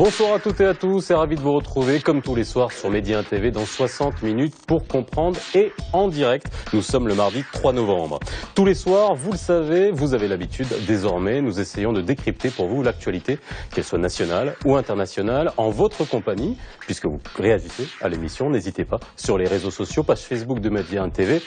Bonsoir à toutes et à tous et ravi de vous retrouver comme tous les soirs sur Média TV dans 60 minutes pour comprendre et en direct. Nous sommes le mardi 3 novembre. Tous les soirs, vous le savez, vous avez l'habitude désormais, nous essayons de décrypter pour vous l'actualité, qu'elle soit nationale ou internationale, en votre compagnie, puisque vous réagissez à l'émission, n'hésitez pas sur les réseaux sociaux, page Facebook de Média TV,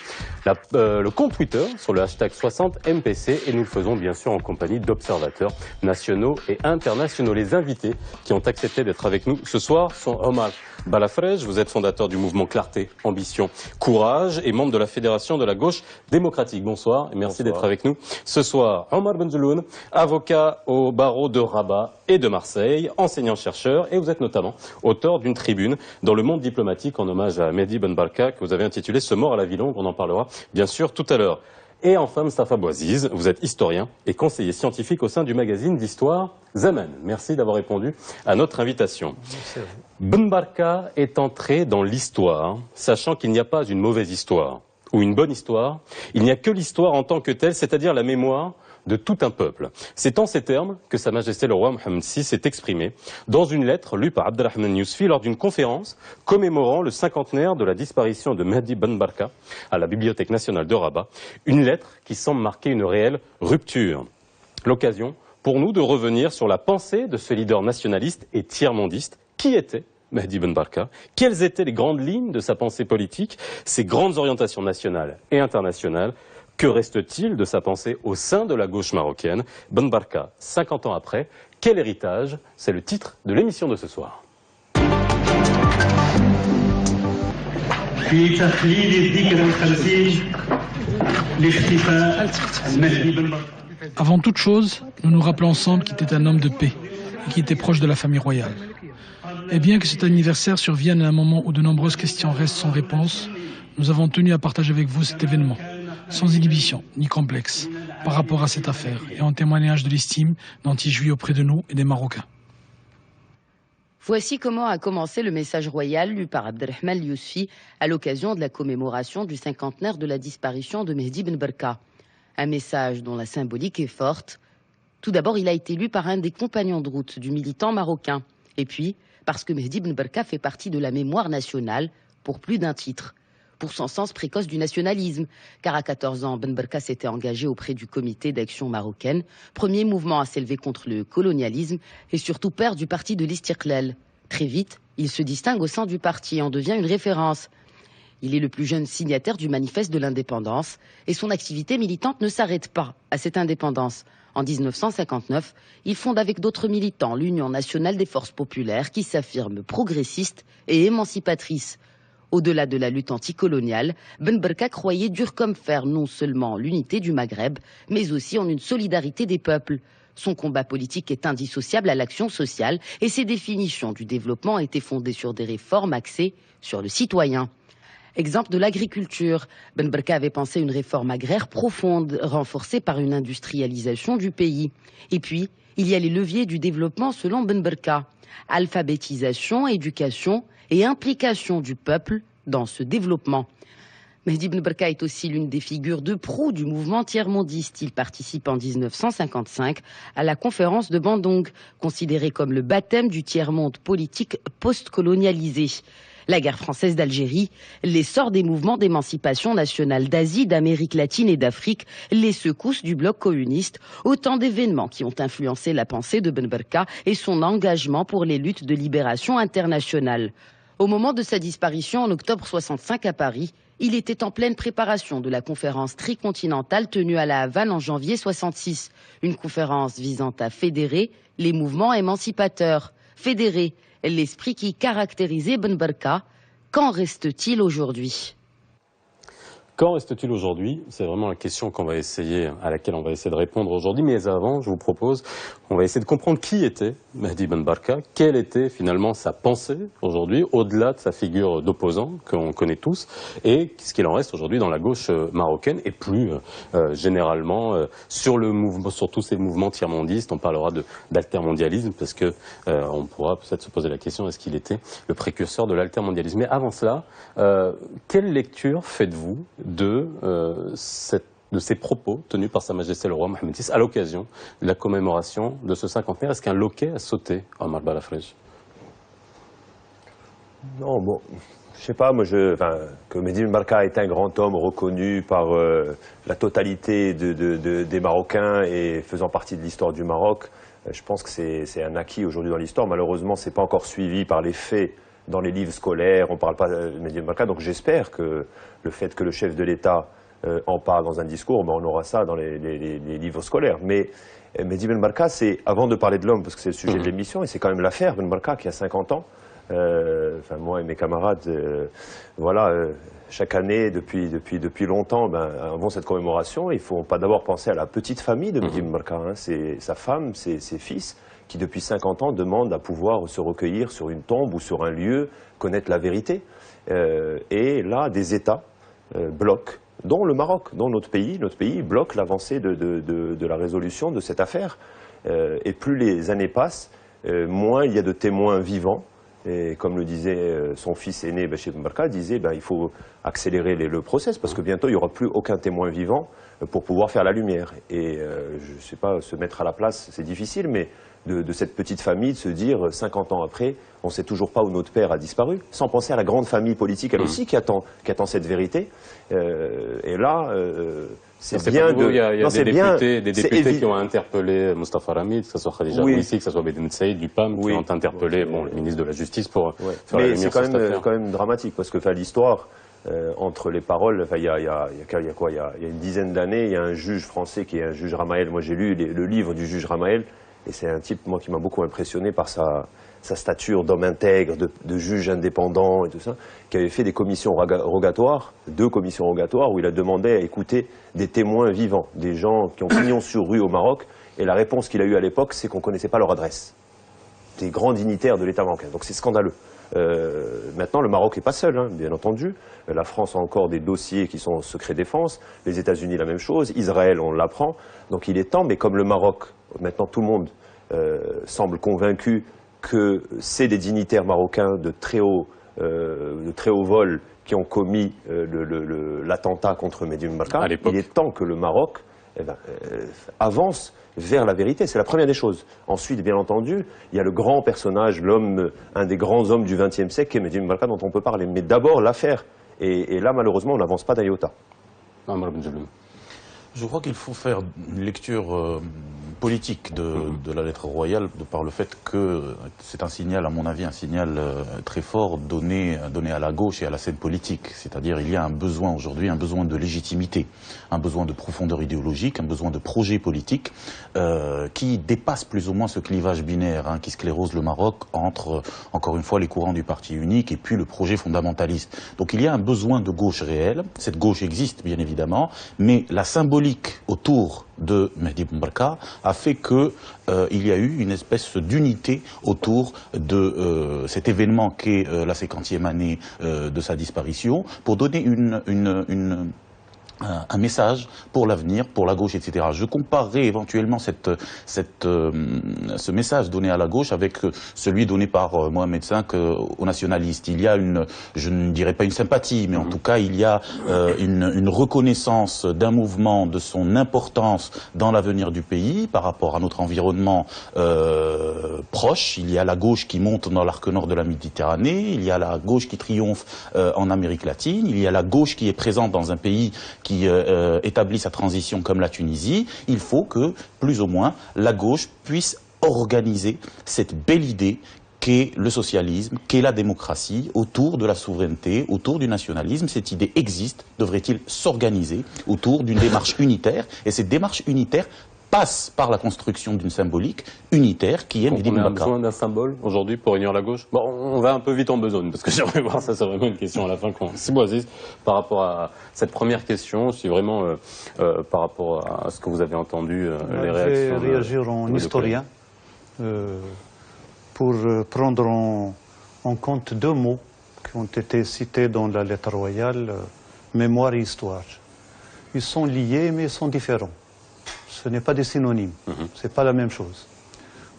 le compte Twitter sur le hashtag 60MPC et nous le faisons bien sûr en compagnie d'observateurs nationaux et internationaux. Les invités qui ont accepté d'être avec nous ce soir sont Omar Balafrej, vous êtes fondateur du mouvement Clarté, Ambition, Courage et membre de la Fédération de la Gauche Démocratique. Bonsoir et merci d'être avec nous. Ce soir, Omar Benzeloun, avocat au barreau de Rabat et de Marseille, enseignant-chercheur et vous êtes notamment auteur d'une tribune dans le monde diplomatique en hommage à Mehdi Ben Barka que vous avez intitulé « Ce mort à la vie longue ». On en parlera bien sûr tout à l'heure. Et enfin, Mostafa Bouaziz, vous êtes historien et conseiller scientifique au sein du magazine d'histoire Zaman. Merci d'avoir répondu à notre invitation. Ben Barka est entré dans l'histoire, sachant qu'il n'y a pas une mauvaise histoire ou une bonne histoire. Il n'y a que l'histoire en tant que telle, c'est-à-dire la mémoire de tout un peuple. C'est en ces termes que Sa Majesté le roi Mohammed VI s'est exprimé dans une lettre lue par Abdelrahman Yousfi lors d'une conférence commémorant le cinquantenaire de la disparition de Mehdi Ben Barka à la Bibliothèque nationale de Rabat. Une lettre qui semble marquer une réelle rupture. L'occasion pour nous de revenir sur la pensée de ce leader nationaliste et tiers-mondiste. Qui était Mehdi Ben Barka? Quelles étaient les grandes lignes de sa pensée politique, ses grandes orientations nationales et internationales? Que reste-t-il de sa pensée au sein de la gauche marocaine? Ben Barka, 50 ans après, quel héritage? C'est le titre de l'émission de ce soir. Avant toute chose, nous nous rappelons ensemble qu'il était un homme de paix et qu'il était proche de la famille royale. Et bien que cet anniversaire survienne à un moment où de nombreuses questions restent sans réponse, nous avons tenu à partager avec vous cet événement, sans inhibition ni complexe, par rapport à cette affaire et en témoignage de l'estime dont il jouit auprès de nous et des Marocains. Voici comment a commencé le message royal lu par Abdelrahman Yousfi à l'occasion de la commémoration du cinquantenaire de la disparition de Mehdi Ben Barka. Un message dont la symbolique est forte. Tout d'abord, il a été lu par un des compagnons de route du militant marocain. Et puis, parce que Mehdi Ben Barka fait partie de la mémoire nationale pour plus d'un titre. Pour son sens précoce du nationalisme, car à 14 ans, Ben Barka s'était engagé auprès du Comité d'action marocaine, premier mouvement à s'élever contre le colonialisme et surtout père du parti de l'Istiqlal. Très vite, il se distingue au sein du parti et en devient une référence. Il est le plus jeune signataire du manifeste de l'indépendance et son activité militante ne s'arrête pas à cette indépendance. En 1959, il fonde avec d'autres militants l'Union nationale des forces populaires qui s'affirme progressiste et émancipatrice. Au-delà de la lutte anticoloniale, Ben Barka croyait dur comme fer non seulement en l'unité du Maghreb, mais aussi en une solidarité des peuples. Son combat politique est indissociable à l'action sociale et ses définitions du développement étaient fondées sur des réformes axées sur le citoyen. Exemple de l'agriculture, Ben Barka avait pensé une réforme agraire profonde, renforcée par une industrialisation du pays. Et puis, il y a les leviers du développement selon Ben Barka. Alphabétisation, éducation et implication du peuple dans ce développement. Mehdi Ben Barka est aussi l'une des figures de proue du mouvement tiers-mondiste. Il participe en 1955 à la conférence de Bandung, considérée comme le baptême du tiers-monde politique post-colonialisé. La guerre française d'Algérie, l'essor des mouvements d'émancipation nationale d'Asie, d'Amérique latine et d'Afrique, les secousses du bloc communiste, autant d'événements qui ont influencé la pensée de Ben Barka et son engagement pour les luttes de libération internationale. Au moment de sa disparition en octobre 65 à Paris, il était en pleine préparation de la conférence tricontinentale tenue à La Havane en janvier 66. Une conférence visant à fédérer les mouvements émancipateurs. Fédérer l'esprit qui caractérisait Ben Barka. Qu'en reste-t-il aujourd'hui ? Qu'en reste-t-il aujourd'hui? C'est vraiment la question à laquelle on va essayer de répondre aujourd'hui. Mais avant, je vous propose, on va essayer de comprendre qui était Mehdi Ben Barka, quelle était finalement sa pensée aujourd'hui, au-delà de sa figure d'opposant qu'on connaît tous, et ce qu'il en reste aujourd'hui dans la gauche marocaine, et plus généralement sur tous ces mouvements tiers-mondistes. On parlera d'altermondialisme, parce que on pourra peut-être se poser la question, est-ce qu'il était le précurseur de l'altermondialisme? Mais avant cela, quelle lecture faites-vous de ces propos tenus par Sa Majesté le roi Mohammed VI à l'occasion de la commémoration de ce cinquantenaire? Est-ce qu'un loquet a sauté, Omar Balafrej? Non, bon, je sais pas, moi, que Mehdi Ben Barka est un grand homme reconnu par la totalité des Marocains et faisant partie de l'histoire du Maroc, je pense que c'est un acquis aujourd'hui dans l'histoire. Malheureusement, c'est pas encore suivi par les faits dans les livres scolaires. On parle pas de Mehdi Ben Barka, donc j'espère que le fait que le chef de l'État en parle dans un discours, ben on aura ça dans les livres scolaires. Mais Mehdi Ben Barka, c'est, avant de parler de l'homme, parce que c'est le sujet de l'émission, et c'est quand même l'affaire Ben Barka qui a 50 ans. Moi et mes camarades, chaque année, depuis longtemps, avant cette commémoration, il ne faut pas d'abord penser à la petite famille de Mehdi Ben Barka. Hein. C'est sa femme, ses fils, qui depuis 50 ans demandent à pouvoir se recueillir sur une tombe ou sur un lieu, connaître la vérité. Et là, des États bloquent, dont le Maroc, dont notre pays bloque l'avancée de la résolution de cette affaire. Et plus les années passent, moins il y a de témoins vivants. Et comme le disait son fils aîné, Bachir Ben Barka, disait il faut accélérer le process parce que bientôt il n'y aura plus aucun témoin vivant pour pouvoir faire la lumière. Et je ne sais pas, se mettre à la place, c'est difficile, mais de cette petite famille, de se dire 50 ans après, on ne sait toujours pas où notre père a disparu, sans penser à la grande famille politique, elle aussi, qui attend cette vérité. Et là... c'est bien de... Il y a des députés qui ont interpellé Mostafa Ramid, que ce soit Khadija Rouissi, que ce soit Bédine Saïd du PAM, qui ont interpellé le ministre de la Justice pour faire la lumière sur cette affaire. Mais c'est quand même dramatique, parce que l'histoire, entre les paroles, il y a une dizaine d'années, il y a un juge français qui est un juge Ramael. Moi j'ai lu le livre du juge Ramael, et c'est un type, moi, qui m'a beaucoup impressionné par sa stature d'homme intègre, de juge indépendant et tout ça, qui avait fait des commissions rogatoires, 2 commissions rogatoires, où il a demandé à écouter des témoins vivants, des gens qui ont pignon sur rue au Maroc, et la réponse qu'il a eue à l'époque, c'est qu'on ne connaissait pas leur adresse. Des grands dignitaires de l'État marocain. Donc c'est scandaleux. Maintenant, le Maroc n'est pas seul, hein, bien entendu. La France a encore des dossiers qui sont secret défense, les États-Unis la même chose, Israël on l'apprend. Donc il est temps, mais comme le Maroc, maintenant tout le monde semble convaincu que c'est des dignitaires marocains de très haut vol qui ont commis l'attentat contre Mehdi Ben Barka, il est temps que le Maroc avance vers la vérité. C'est la première des choses. Ensuite, bien entendu, il y a le grand personnage, un des grands hommes du XXe siècle, qui est Mehdi Ben Barka, dont on peut parler. Mais d'abord, l'affaire. Et là, malheureusement, on n'avance pas d'un iota. Je crois qu'il faut faire une lecture politique de la lettre royale, de par le fait que c'est un signal, à mon avis, un signal très fort donné à la gauche et à la scène politique. C'est-à-dire il y a un besoin aujourd'hui, un besoin de légitimité, un besoin de profondeur idéologique, un besoin de projet politique qui dépasse plus ou moins ce clivage binaire qui sclérose le Maroc entre, encore une fois, les courants du parti unique et puis le projet fondamentaliste. Donc il y a un besoin de gauche réel. Cette gauche existe, bien évidemment, mais la symbolique autour de Mehdi Ben Barka a fait que il y a eu une espèce d'unité autour de cet événement qu'est la 50e année de sa disparition, pour donner un message pour l'avenir, pour la gauche, etc. Je comparerai éventuellement ce message donné à la gauche avec celui donné par Mohamed V aux nationalistes. Il y a je ne dirais pas une sympathie, mais en tout cas il y a une reconnaissance d'un mouvement, de son importance dans l'avenir du pays par rapport à notre environnement proche. Il y a la gauche qui monte dans l'arc nord de la Méditerranée, il y a la gauche qui triomphe en Amérique latine, il y a la gauche qui est présente dans un pays qui établit sa transition comme la Tunisie. Il faut que, plus ou moins, la gauche puisse organiser cette belle idée qu'est le socialisme, qu'est la démocratie, autour de la souveraineté, autour du nationalisme. Cette idée existe, devrait-il s'organiser autour d'une démarche unitaire, et cette démarche unitaire passe par la construction d'une symbolique unitaire qui est Mehdi Ben Barka. On a besoin d'un symbole aujourd'hui pour unir la gauche. Bon, on va un peu vite en besogne, parce que j'aimerais voir, ça c'est vraiment une question à la fin. Si moi, Aziz, par rapport à cette première question, c'est vraiment par rapport à ce que vous avez entendu, les réactions. Je vais réagir en historien pour prendre en compte 2 mots qui ont été cités dans la lettre royale, mémoire et histoire. Ils sont liés, mais ils sont différents. Ce n'est pas des synonymes, ce n'est pas la même chose.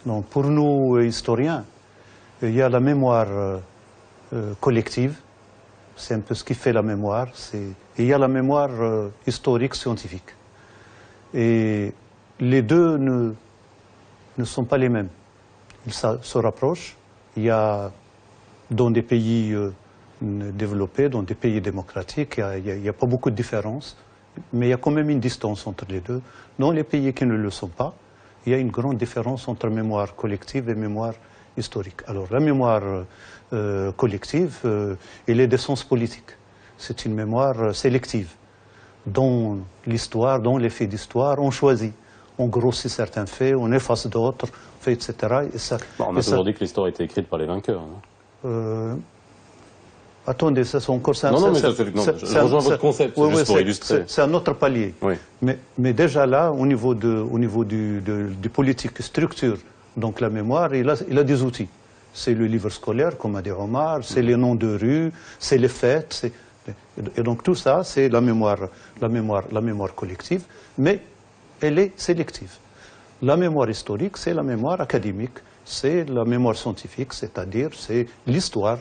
Donc pour nous, historiens, il y a la mémoire collective, c'est un peu ce qui fait la mémoire, et il y a la mémoire historique, scientifique. Et les deux ne sont pas les mêmes. Ils se rapprochent, il y a dans des pays développés, dans des pays démocratiques, il n'y a pas beaucoup de différences, mais il y a quand même une distance entre les deux. Dans les pays qui ne le sont pas, il y a une grande différence entre mémoire collective et mémoire historique. Alors la mémoire collective, elle est d'essence politique. C'est une mémoire sélective. Dans l'histoire, dans les faits d'histoire, on choisit. On grossit certains faits, on efface d'autres, faits, etc. Et ça, on a toujours dit que l'histoire était écrite par les vainqueurs. Attendez, ça c'est encore... Non, mais je rejoins votre concept, c'est juste pour illustrer. C'est un autre palier. Oui. Mais déjà là, au niveau du politique structure, donc la mémoire, il a des outils. C'est le livre scolaire, comme a dit Omar, c'est les noms de rues, c'est les fêtes. Et donc tout ça, c'est la mémoire collective, mais elle est sélective. La mémoire historique, c'est la mémoire académique, c'est la mémoire scientifique, c'est-à-dire c'est l'histoire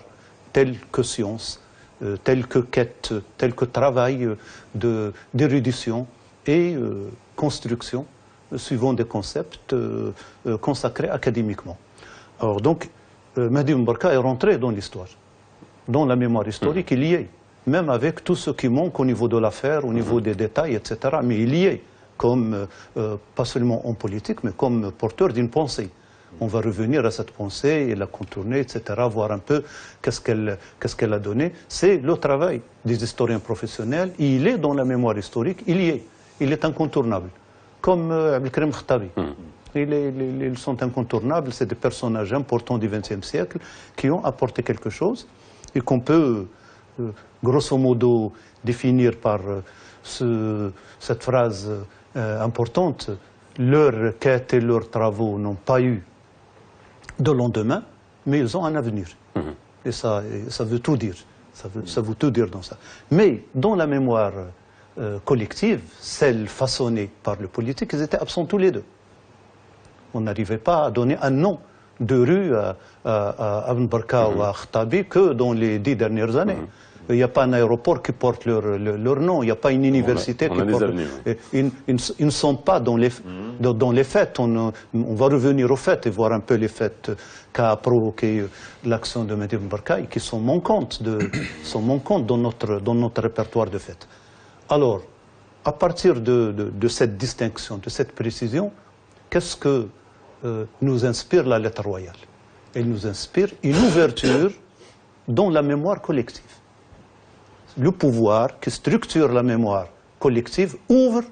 telle que science, telle que quête, tel que travail d'érudition et construction, suivant des concepts consacrés académiquement. Alors donc, Mehdi Ben Barka est rentré dans l'histoire, dans la mémoire historique, il y est, même avec tout ce qui manque au niveau de l'affaire, au niveau des détails, etc. Mais il y est, comme, pas seulement en politique, mais comme porteur d'une pensée. On va revenir à cette pensée et la contourner, etc., voir un peu qu'est-ce qu'elle a donné. C'est le travail des historiens professionnels, il est dans la mémoire historique, il y est, il est incontournable. Comme Abdelkrim Khattabi. Ils sont incontournables, c'est des personnages importants du XXe siècle qui ont apporté quelque chose et qu'on peut, grosso modo, définir par cette phrase importante. Leurs quêtes et leurs travaux n'ont pas eu de lendemain, mais ils ont un avenir. Et ça veut tout dire. Ça veut tout dire dans ça. Mais dans la mémoire collective, celle façonnée par le politique, ils étaient absents tous les deux. On n'arrivait pas à donner un nom de rue à Ibn Barka ou à Khattabi que dans les 10 dernières années. Il n'y a pas un aéroport qui porte leur nom, il n'y a pas une université qui porte... Ils ne sont pas dans les fêtes. On va revenir aux fêtes et voir un peu les fêtes qu'a provoqué l'action de Mehdi Ben Barka et qui sont manquantes dans notre répertoire de fêtes. Alors, à partir de cette distinction, de cette précision, qu'est-ce que nous inspire la lettre royale? Elle nous inspire une ouverture dans la mémoire collective. Le pouvoir qui structure la mémoire collective ouvre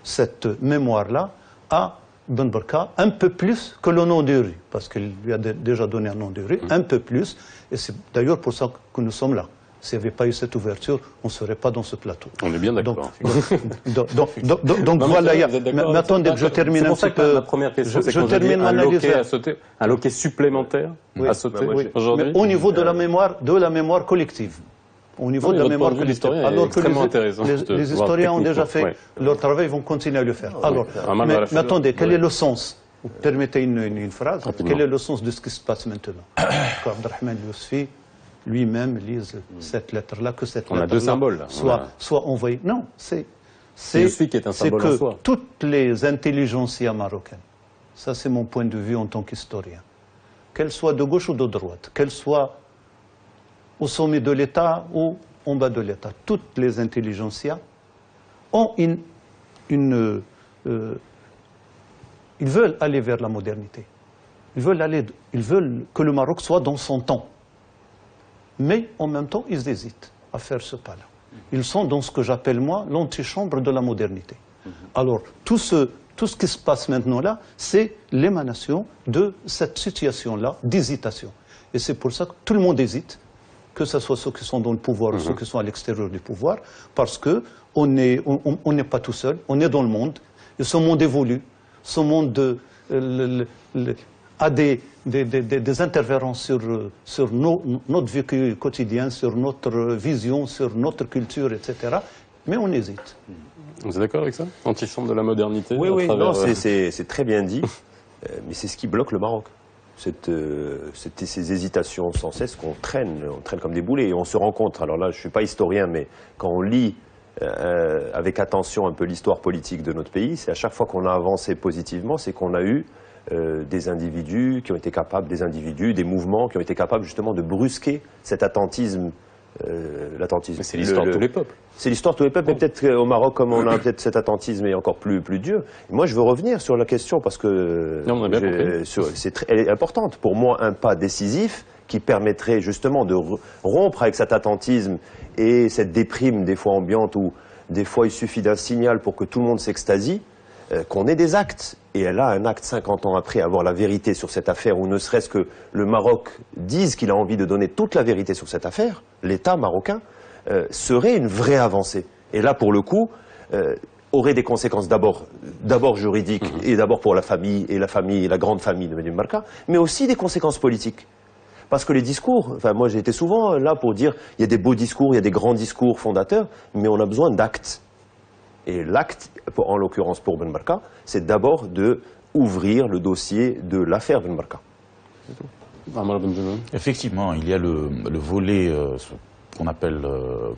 cette mémoire-là à Ben Barka un peu plus que le nom de rue, parce qu'il lui a déjà donné un nom de rue, un peu plus, et c'est d'ailleurs pour ça que nous sommes là. S'il n'y avait pas eu cette ouverture, on ne serait pas dans ce plateau. On est bien d'accord. Donc voilà, mais attendez que je termine un petit peu. La première question, c'est qu'on a dit un loquet supplémentaire à sauter aujourd'hui. Au niveau de la mémoire collective. Au niveau de la mémoire collective. Alors que les historiens ont déjà fait leur travail, ils vont continuer à le faire. Alors, mais attendez, quel est le sens? Vous permettez une phrase? Quel est le sens de ce qui se passe maintenant? Abdelrahman Yousfi lui-même lise cette lettre-là, que cette lettre-là a deux symboles, soit envoyée. Non, c'est Yousfi qui est un symbole en soi. Toutes les intelligentsias marocaines, ça c'est mon point de vue en tant qu'historien, qu'elles soient de gauche ou de droite, qu'elles soient au sommet de l'État ou en bas de l'État, toutes les intelligentsias ont ils veulent aller vers la modernité. Ils veulent que le Maroc soit dans son temps. Mais en même temps, ils hésitent à faire ce pas-là. Ils sont dans ce que j'appelle, moi, l'antichambre de la modernité. Alors, tout ce qui se passe maintenant là, c'est l'émanation de cette situation-là d'hésitation. Et c'est pour ça que tout le monde hésite, que ce soit ceux qui sont dans le pouvoir ou ceux qui sont à l'extérieur du pouvoir, parce qu'on n'est pas tout seul, on est dans le monde, et ce monde évolue, ce monde a des interférences sur notre vécu quotidien, sur notre vision, sur notre culture, etc. Mais on hésite. Vous êtes d'accord avec ça? Antichambre de la modernité? Oui, non, c'est très bien dit, mais c'est ce qui bloque le Maroc. Ces hésitations sans cesse qu'on traîne comme des boulets, et on se rend compte, alors là je ne suis pas historien, mais quand on lit avec attention un peu l'histoire politique de notre pays, c'est à chaque fois qu'on a avancé positivement, c'est qu'on a eu des individus qui ont été capables, des mouvements qui ont été capables justement de brusquer cet attentisme. Mais c'est l'histoire de tous les peuples. C'est l'histoire de tous les peuples, mais peut-être qu'au Maroc, comme on a peut-être cet attentisme est encore plus dur. Moi, je veux revenir sur la question parce que elle est importante. Pour moi, un pas décisif qui permettrait justement de rompre avec cet attentisme et cette déprime des fois ambiante où des fois il suffit d'un signal pour que tout le monde s'extasie, qu'on ait des actes. Et là, un acte 50 ans après, avoir la vérité sur cette affaire, ou ne serait-ce que le Maroc dise qu'il a envie de donner toute la vérité sur cette affaire, l'État marocain, serait une vraie avancée. Et là, pour le coup, aurait des conséquences d'abord juridiques, et d'abord pour la famille, et la grande famille de Mehdi Ben Barka, mais aussi des conséquences politiques. Parce que les discours, enfin moi j'ai été souvent là pour dire, il y a des beaux discours, il y a des grands discours fondateurs, mais on a besoin d'actes. Et l'acte, en l'occurrence pour Ben Barka, c'est d'abord de ouvrir le dossier de l'affaire Ben Barka. Effectivement, il y a le volet qu'on appelle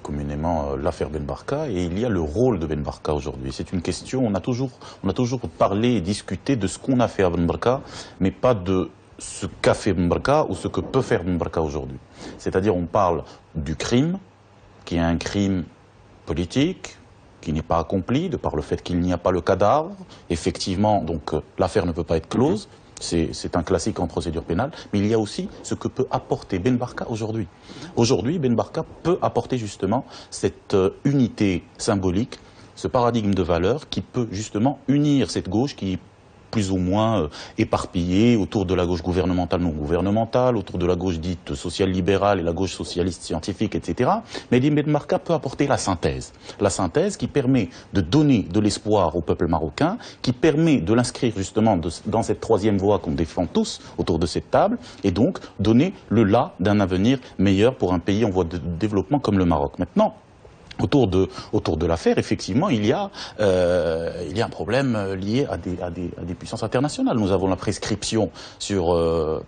communément l'affaire Ben Barka, et il y a le rôle de Ben Barka aujourd'hui. C'est une question, on a toujours parlé et discuté de ce qu'on a fait à Ben Barka, mais pas de ce qu'a fait Ben Barka ou ce que peut faire Ben Barka aujourd'hui. C'est-à-dire on parle du crime, qui est un crime politique, qui n'est pas accompli, de par le fait qu'il n'y a pas le cadavre. Effectivement, donc l'affaire ne peut pas être close. C'est un classique en procédure pénale. Mais il y a aussi ce que peut apporter Ben Barka aujourd'hui. Aujourd'hui, Ben Barka peut apporter justement cette unité symbolique, ce paradigme de valeurs qui peut justement unir cette gauche qui est plus ou moins éparpillée autour de la gauche gouvernementale, non gouvernementale, autour de la gauche dite sociale-libérale et la gauche socialiste scientifique, etc. Mais Ben Barka peut apporter la synthèse qui permet de donner de l'espoir au peuple marocain, qui permet de l'inscrire justement dans cette troisième voie qu'on défend tous autour de cette table, et donc donner le là d'un avenir meilleur pour un pays en voie de développement comme le Maroc. Maintenant, autour de l'affaire, effectivement, il y a un problème lié à des puissances internationales. Nous avons la prescription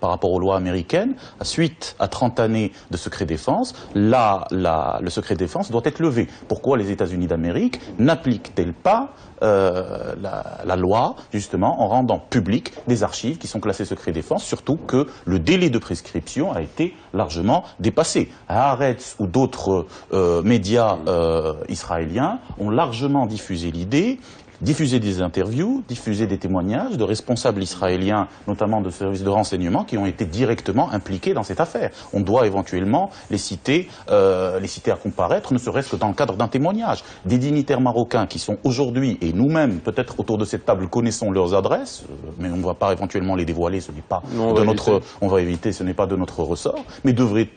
par rapport aux lois américaines. Suite à 30 années de secret défense, le secret défense doit être levé. Pourquoi les États-Unis d'Amérique n'appliquent-ils pas la loi, justement, en rendant publiques des archives qui sont classées secret défense, surtout que le délai de prescription a été largement dépassé. Haaretz ou d'autres médias israéliens ont largement diffusé l'idée, diffusé des interviews, diffusé des témoignages de responsables israéliens, notamment de services de renseignement, qui ont été directement impliqués dans cette affaire. On doit éventuellement les citer à comparaître, ne serait-ce que dans le cadre d'un témoignage. Des dignitaires marocains qui sont aujourd'hui, et nous-mêmes, peut-être autour de cette table, connaissons leurs adresses, mais on ne va pas éventuellement les dévoiler, ce n'est pas on va éviter, ce n'est pas de notre ressort, mais devraient-ils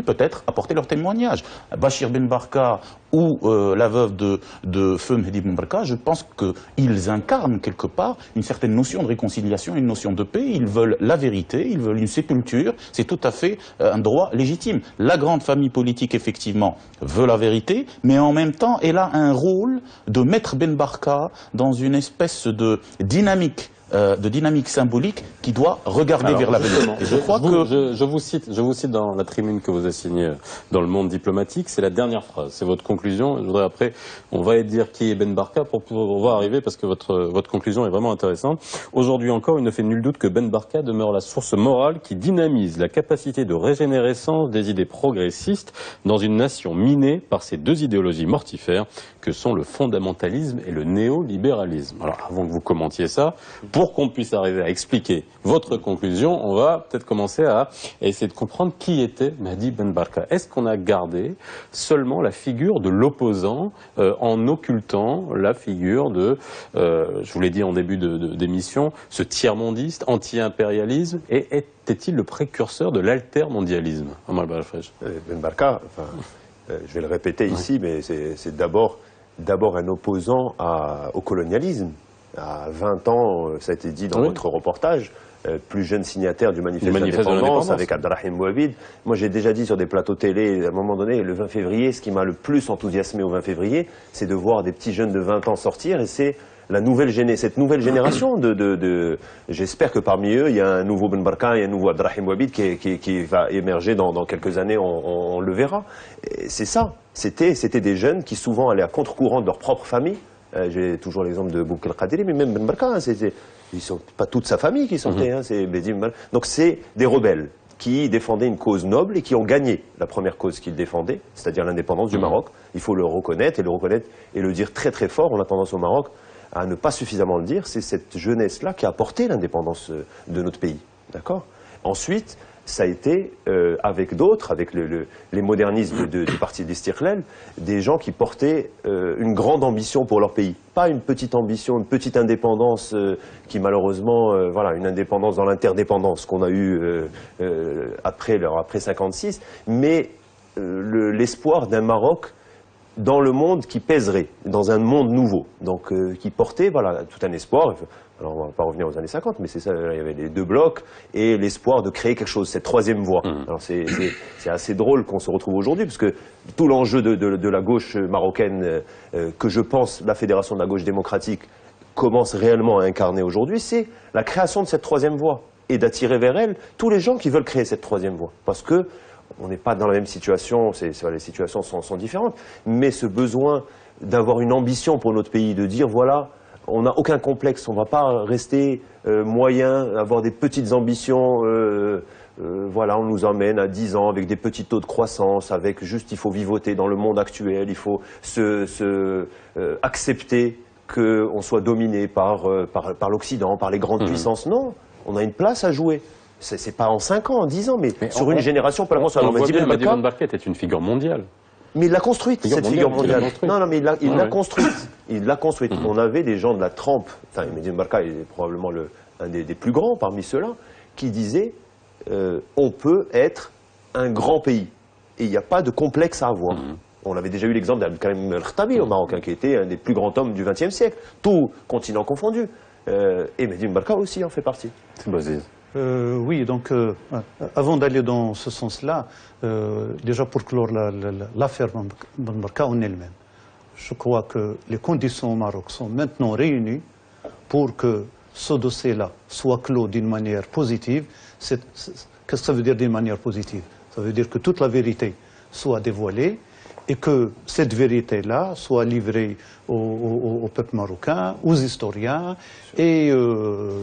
peut-être apporter leur témoignage. Bachir Ben Barka ou la veuve de feu Mehdi Ben Barka, je pense qu'ils incarnent quelque part une certaine notion de réconciliation, une notion de paix. Ils veulent la vérité, ils veulent une sépulture. C'est tout à fait un droit légitime. La grande famille politique, effectivement, veut la vérité, mais en même temps, elle a un rôle de mettre Ben Barka dans une espèce de dynamique symbolique qui doit regarder vers l'avenir. Je vous cite dans la tribune que vous avez signée dans Le Monde diplomatique, c'est la dernière phrase, c'est votre conclusion. Je voudrais après, on va dire qui est Ben Barka pour pouvoir arriver, parce que votre conclusion est vraiment intéressante. Aujourd'hui encore, il ne fait nul doute que Ben Barka demeure la source morale qui dynamise la capacité de régénérescence des idées progressistes dans une nation minée par ces deux idéologies mortifères que sont le fondamentalisme et le néolibéralisme. Alors, avant que vous commentiez ça, pour qu'on puisse arriver à expliquer votre conclusion, on va peut-être commencer à essayer de comprendre qui était Mehdi Ben Barka. Est-ce qu'on a gardé seulement la figure de l'opposant en occultant la figure de, je vous l'ai dit en début d'émission, ce tiers-mondiste, anti-impérialisme, et était-il le précurseur de l'altermondialisme? Ben Barka, je vais le répéter ici, mais c'est d'abord un opposant au colonialisme. À 20 ans, ça a été dit dans votre reportage, plus jeune signataire du manifeste d'indépendance avec Abdelrahim Bouhabid. Moi, j'ai déjà dit sur des plateaux télé, à un moment donné, le 20 février, ce qui m'a le plus enthousiasmé au 20 février, c'est de voir des petits jeunes de 20 ans sortir, et c'est cette nouvelle génération j'espère que parmi eux, il y a un nouveau Ben Barka et un nouveau Abdelrahim Bouhabid qui va émerger dans quelques années, on le verra. C'est ça. C'était des jeunes qui souvent allaient à contre-courant de leur propre famille. J'ai toujours l'exemple de Bouk El Qadiri, mais même Ben Barka, ils sont pas toute sa famille qui sortait, c'est Mehdi Ben Barka. Donc c'est des rebelles qui défendaient une cause noble et qui ont gagné la première cause qu'ils défendaient, c'est-à-dire l'indépendance du Maroc. Il faut le reconnaître et le dire très très fort. On a tendance au Maroc à ne pas suffisamment le dire. C'est cette jeunesse-là qui a apporté l'indépendance de notre pays. D'accord ? Ensuite, ça a été, avec d'autres, avec les modernistes du parti d'Istiqlal, des gens qui portaient une grande ambition pour leur pays. Pas une petite ambition, une petite indépendance qui malheureusement, voilà, une indépendance dans l'interdépendance qu'on a eue après 56, mais l'espoir d'un Maroc dans le monde qui pèserait, dans un monde nouveau, donc qui portait voilà, tout un espoir. Alors on ne va pas revenir aux années 50, mais c'est ça, il y avait les deux blocs et l'espoir de créer quelque chose, cette troisième voie. Alors c'est assez drôle qu'on se retrouve aujourd'hui, parce que tout l'enjeu de la gauche marocaine, que je pense la Fédération de la gauche démocratique commence réellement à incarner aujourd'hui, c'est la création de cette troisième voie et d'attirer vers elle tous les gens qui veulent créer cette troisième voie. Parce que on n'est pas dans la même situation, les situations sont différentes, mais ce besoin d'avoir une ambition pour notre pays, de dire voilà, on n'a aucun complexe, on ne va pas rester moyen, avoir des petites ambitions, voilà, on nous emmène à 10 ans avec des petits taux de croissance, avec juste il faut vivoter dans le monde actuel, il faut accepter qu'on soit dominé par l'Occident, par les grandes puissances. Non, on a une place à jouer. C'est pas en 5 ans, en 10 ans, mais sur une génération. On voit bien Mehdi Ben Barka était une figure mondiale. Mais il l'a construite, cette figure mondiale. Non, mais il l'a construite. Il l'a construite. On avait des gens de la trempe, enfin, Mehdi Ben Barka est probablement un des plus grands parmi ceux-là, qui disaient on peut être un grand pays. Et il n'y a pas de complexe à avoir. On avait déjà eu l'exemple d'Abdelkarim El-Khattabi au Maroc, qui était un des plus grands hommes du XXe siècle, tout continent confondu. Et Mehdi Ben Barka aussi en fait partie. Oui, donc avant d'aller dans ce sens-là, déjà pour clore l'affaire Ben Barka en elle-même, je crois que les conditions au Maroc sont maintenant réunies pour que ce dossier-là soit clos d'une manière positive. Qu'est-ce que ça veut dire d'une manière positive? Ça veut dire que toute la vérité soit dévoilée et que cette vérité-là soit livrée au peuple marocain, aux historiens et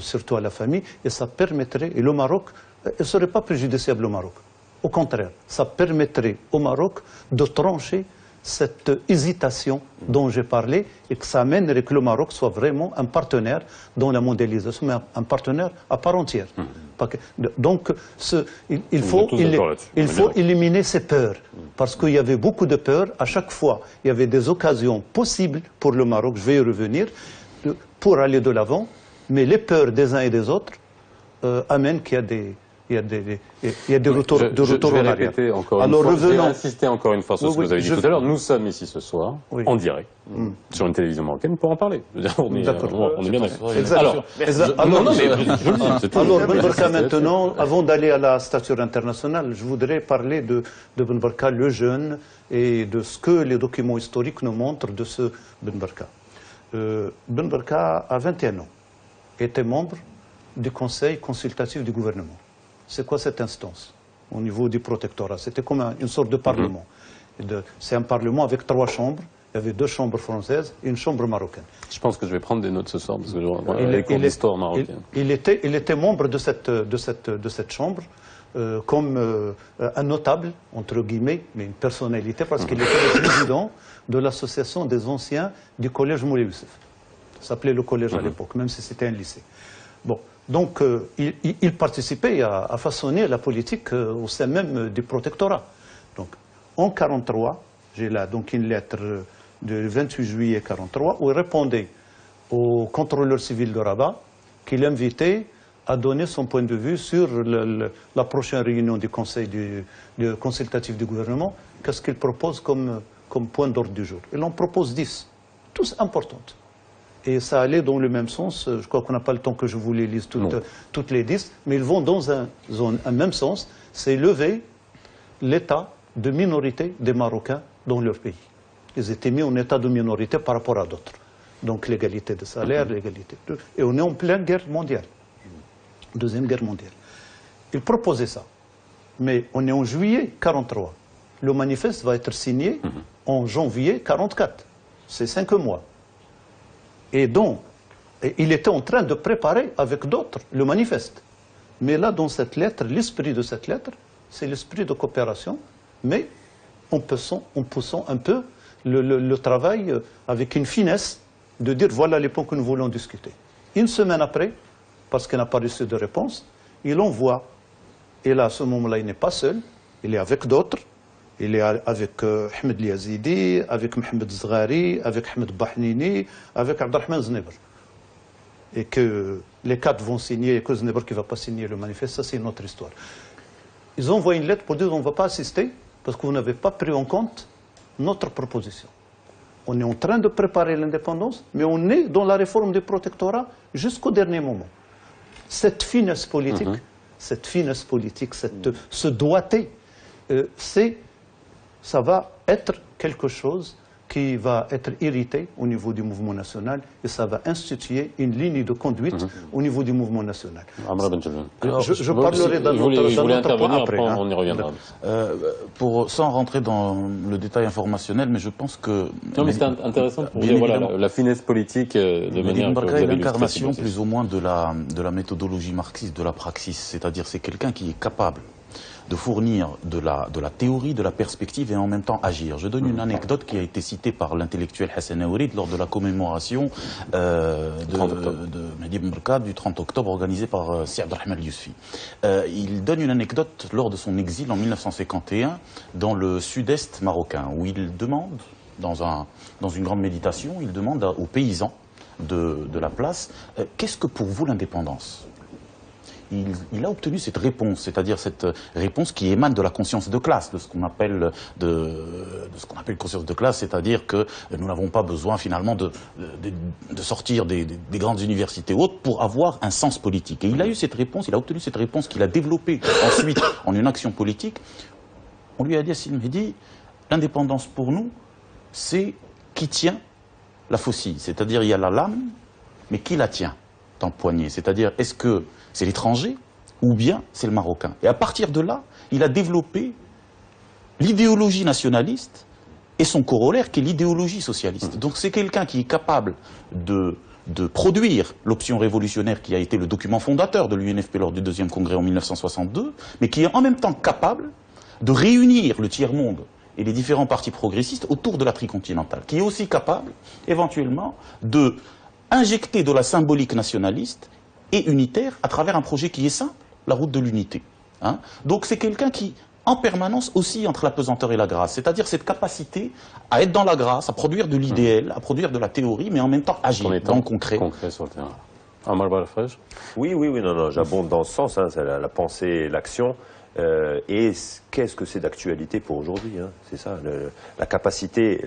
surtout à la famille. Et ça permettrait, et le Maroc, ne serait pas préjudiciable au Maroc. Au contraire, ça permettrait au Maroc de trancher cette hésitation dont j'ai parlé et que ça amènerait que le Maroc soit vraiment un partenaire dans la mondialisation, mais un partenaire à part entière. Donc il faut éliminer ces peurs, parce qu'il y avait beaucoup de peurs. À chaque fois, il y avait des occasions possibles pour le Maroc, je vais y revenir, pour aller de l'avant, mais les peurs des uns et des autres amènent qu'il y a des... Il y a des retours en arrière. Je vais insister encore une fois sur ce que vous avez dit tout à l'heure. Nous sommes ici ce soir, en direct, sur une télévision marocaine, pour en parler. On est bien d'accord. Alors, Ben Barka, maintenant, avant d'aller à la stature internationale, je voudrais parler de Ben Barka, le jeune, et de ce que les documents historiques nous montrent de ce Ben Barka. Ben Barka a 21 ans, était membre du conseil consultatif du gouvernement. C'est quoi cette instance au niveau du protectorat? C'était comme une sorte de parlement. C'est un parlement avec 3 chambres. Il y avait 2 chambres françaises et une chambre marocaine. Je pense que je vais prendre des notes ce soir, parce que je les cours d'histoire marocaine. Il était membre de cette chambre comme un notable, entre guillemets, mais une personnalité, parce qu'il était le président de l'association des anciens du collège Moulay Youssef. Ça s'appelait le collège à l'époque, même si c'était un lycée. Bon. Donc, il participait à façonner la politique au sein même du protectorat. Donc, en 1943, j'ai là donc une lettre du 28 juillet 1943 où il répondait au contrôleur civil de Rabat qu'il invitait à donner son point de vue sur la prochaine réunion du conseil consultatif du gouvernement. Qu'est-ce qu'il propose comme point d'ordre du jour? Il en propose 10, tous importantes. Et ça allait dans le même sens. Je crois qu'on n'a pas le temps que je vous les lise toutes les 10, mais ils vont dans un même sens. C'est lever l'état de minorité des Marocains dans leur pays. Ils étaient mis en état de minorité par rapport à d'autres. Donc l'égalité de salaire, l'égalité de... Et on est en pleine guerre mondiale. Deuxième guerre mondiale. Ils proposaient ça. Mais on est en juillet 1943. Le manifeste va être signé en janvier 1944. C'est 5 mois. Et dans Et il était en train de préparer avec d'autres le manifeste. Mais là, dans cette lettre, l'esprit de cette lettre, c'est l'esprit de coopération, mais en poussant un peu le travail avec une finesse de dire voilà les points que nous voulons discuter. Une semaine après, parce qu'il n'a pas reçu de réponse, il envoie, et là à ce moment-là il n'est pas seul, il est avec d'autres, il est avec Ahmed Yazidi, avec Mohamed Zghari, avec Ahmed Bahnini, avec Abdelrahman Znebr. Et que les quatre vont signer et que Znebr qui ne va pas signer le manifeste, ça c'est une autre histoire. Ils envoient une lettre pour dire on ne va pas assister parce que vous n'avez pas pris en compte notre proposition. On est en train de préparer l'indépendance, mais on est dans la réforme du protectorat jusqu'au dernier moment. Cette finesse politique, ce doigté, ça va être quelque chose qui va être irrité au niveau du mouvement national et ça va instituer une ligne de conduite au niveau du mouvement national. Je parlerai d'un autre point après. On y reviendra. Sans rentrer dans le détail informationnel, mais je pense que... Non, mais c'est intéressant pour dire voilà, la finesse politique de manière... Mbarka est l'incarnation plus ou moins de la méthodologie marxiste, de la praxis. C'est-à-dire c'est quelqu'un qui est capable de fournir de la théorie, de la perspective et en même temps agir. Je donne une anecdote qui a été citée par l'intellectuel Hassan Aourid lors de la commémoration de Mehdi Mbarka du 30 octobre organisée par Si Abdelrahman Yousfi. Il donne une anecdote lors de son exil en 1951 dans le sud-est marocain où il demande, dans une grande méditation, il demande aux paysans de la place qu'est-ce que pour vous l'indépendance ? Il a obtenu cette réponse, c'est-à-dire cette réponse qui émane de la conscience de classe, de ce qu'on appelle conscience de classe, c'est-à-dire que nous n'avons pas besoin finalement de sortir des grandes universités hautes pour avoir un sens politique. Et il a eu cette réponse, il a obtenu cette réponse qu'il a développée ensuite en une action politique. On lui a dit à Sidi Mehdi, l'indépendance pour nous, c'est qui tient la faucille, c'est-à-dire il y a la lame, mais qui la tient dans le poignet, c'est-à-dire est-ce que c'est l'étranger ou bien c'est le Marocain. Et à partir de là, il a développé l'idéologie nationaliste et son corollaire qui est l'idéologie socialiste. Donc c'est quelqu'un qui est capable de produire l'option révolutionnaire qui a été le document fondateur de l'UNFP lors du deuxième congrès en 1962, mais qui est en même temps capable de réunir le tiers-monde et les différents partis progressistes autour de la tricontinentale, qui est aussi capable éventuellement de injecter de la symbolique nationaliste et unitaire à travers un projet qui est simple, la route de l'unité. Donc c'est quelqu'un qui, en permanence, oscille entre la pesanteur et la grâce, c'est-à-dire cette capacité à être dans la grâce, à produire de l'idéal, à produire de la théorie, mais en même temps agir dans le concret. Sur le terrain. Amar Balafrej. Oui, non, j'abonde dans ce sens, c'est la pensée et l'action. Et qu'est-ce que c'est d'actualité pour aujourd'hui, c'est ça, la capacité,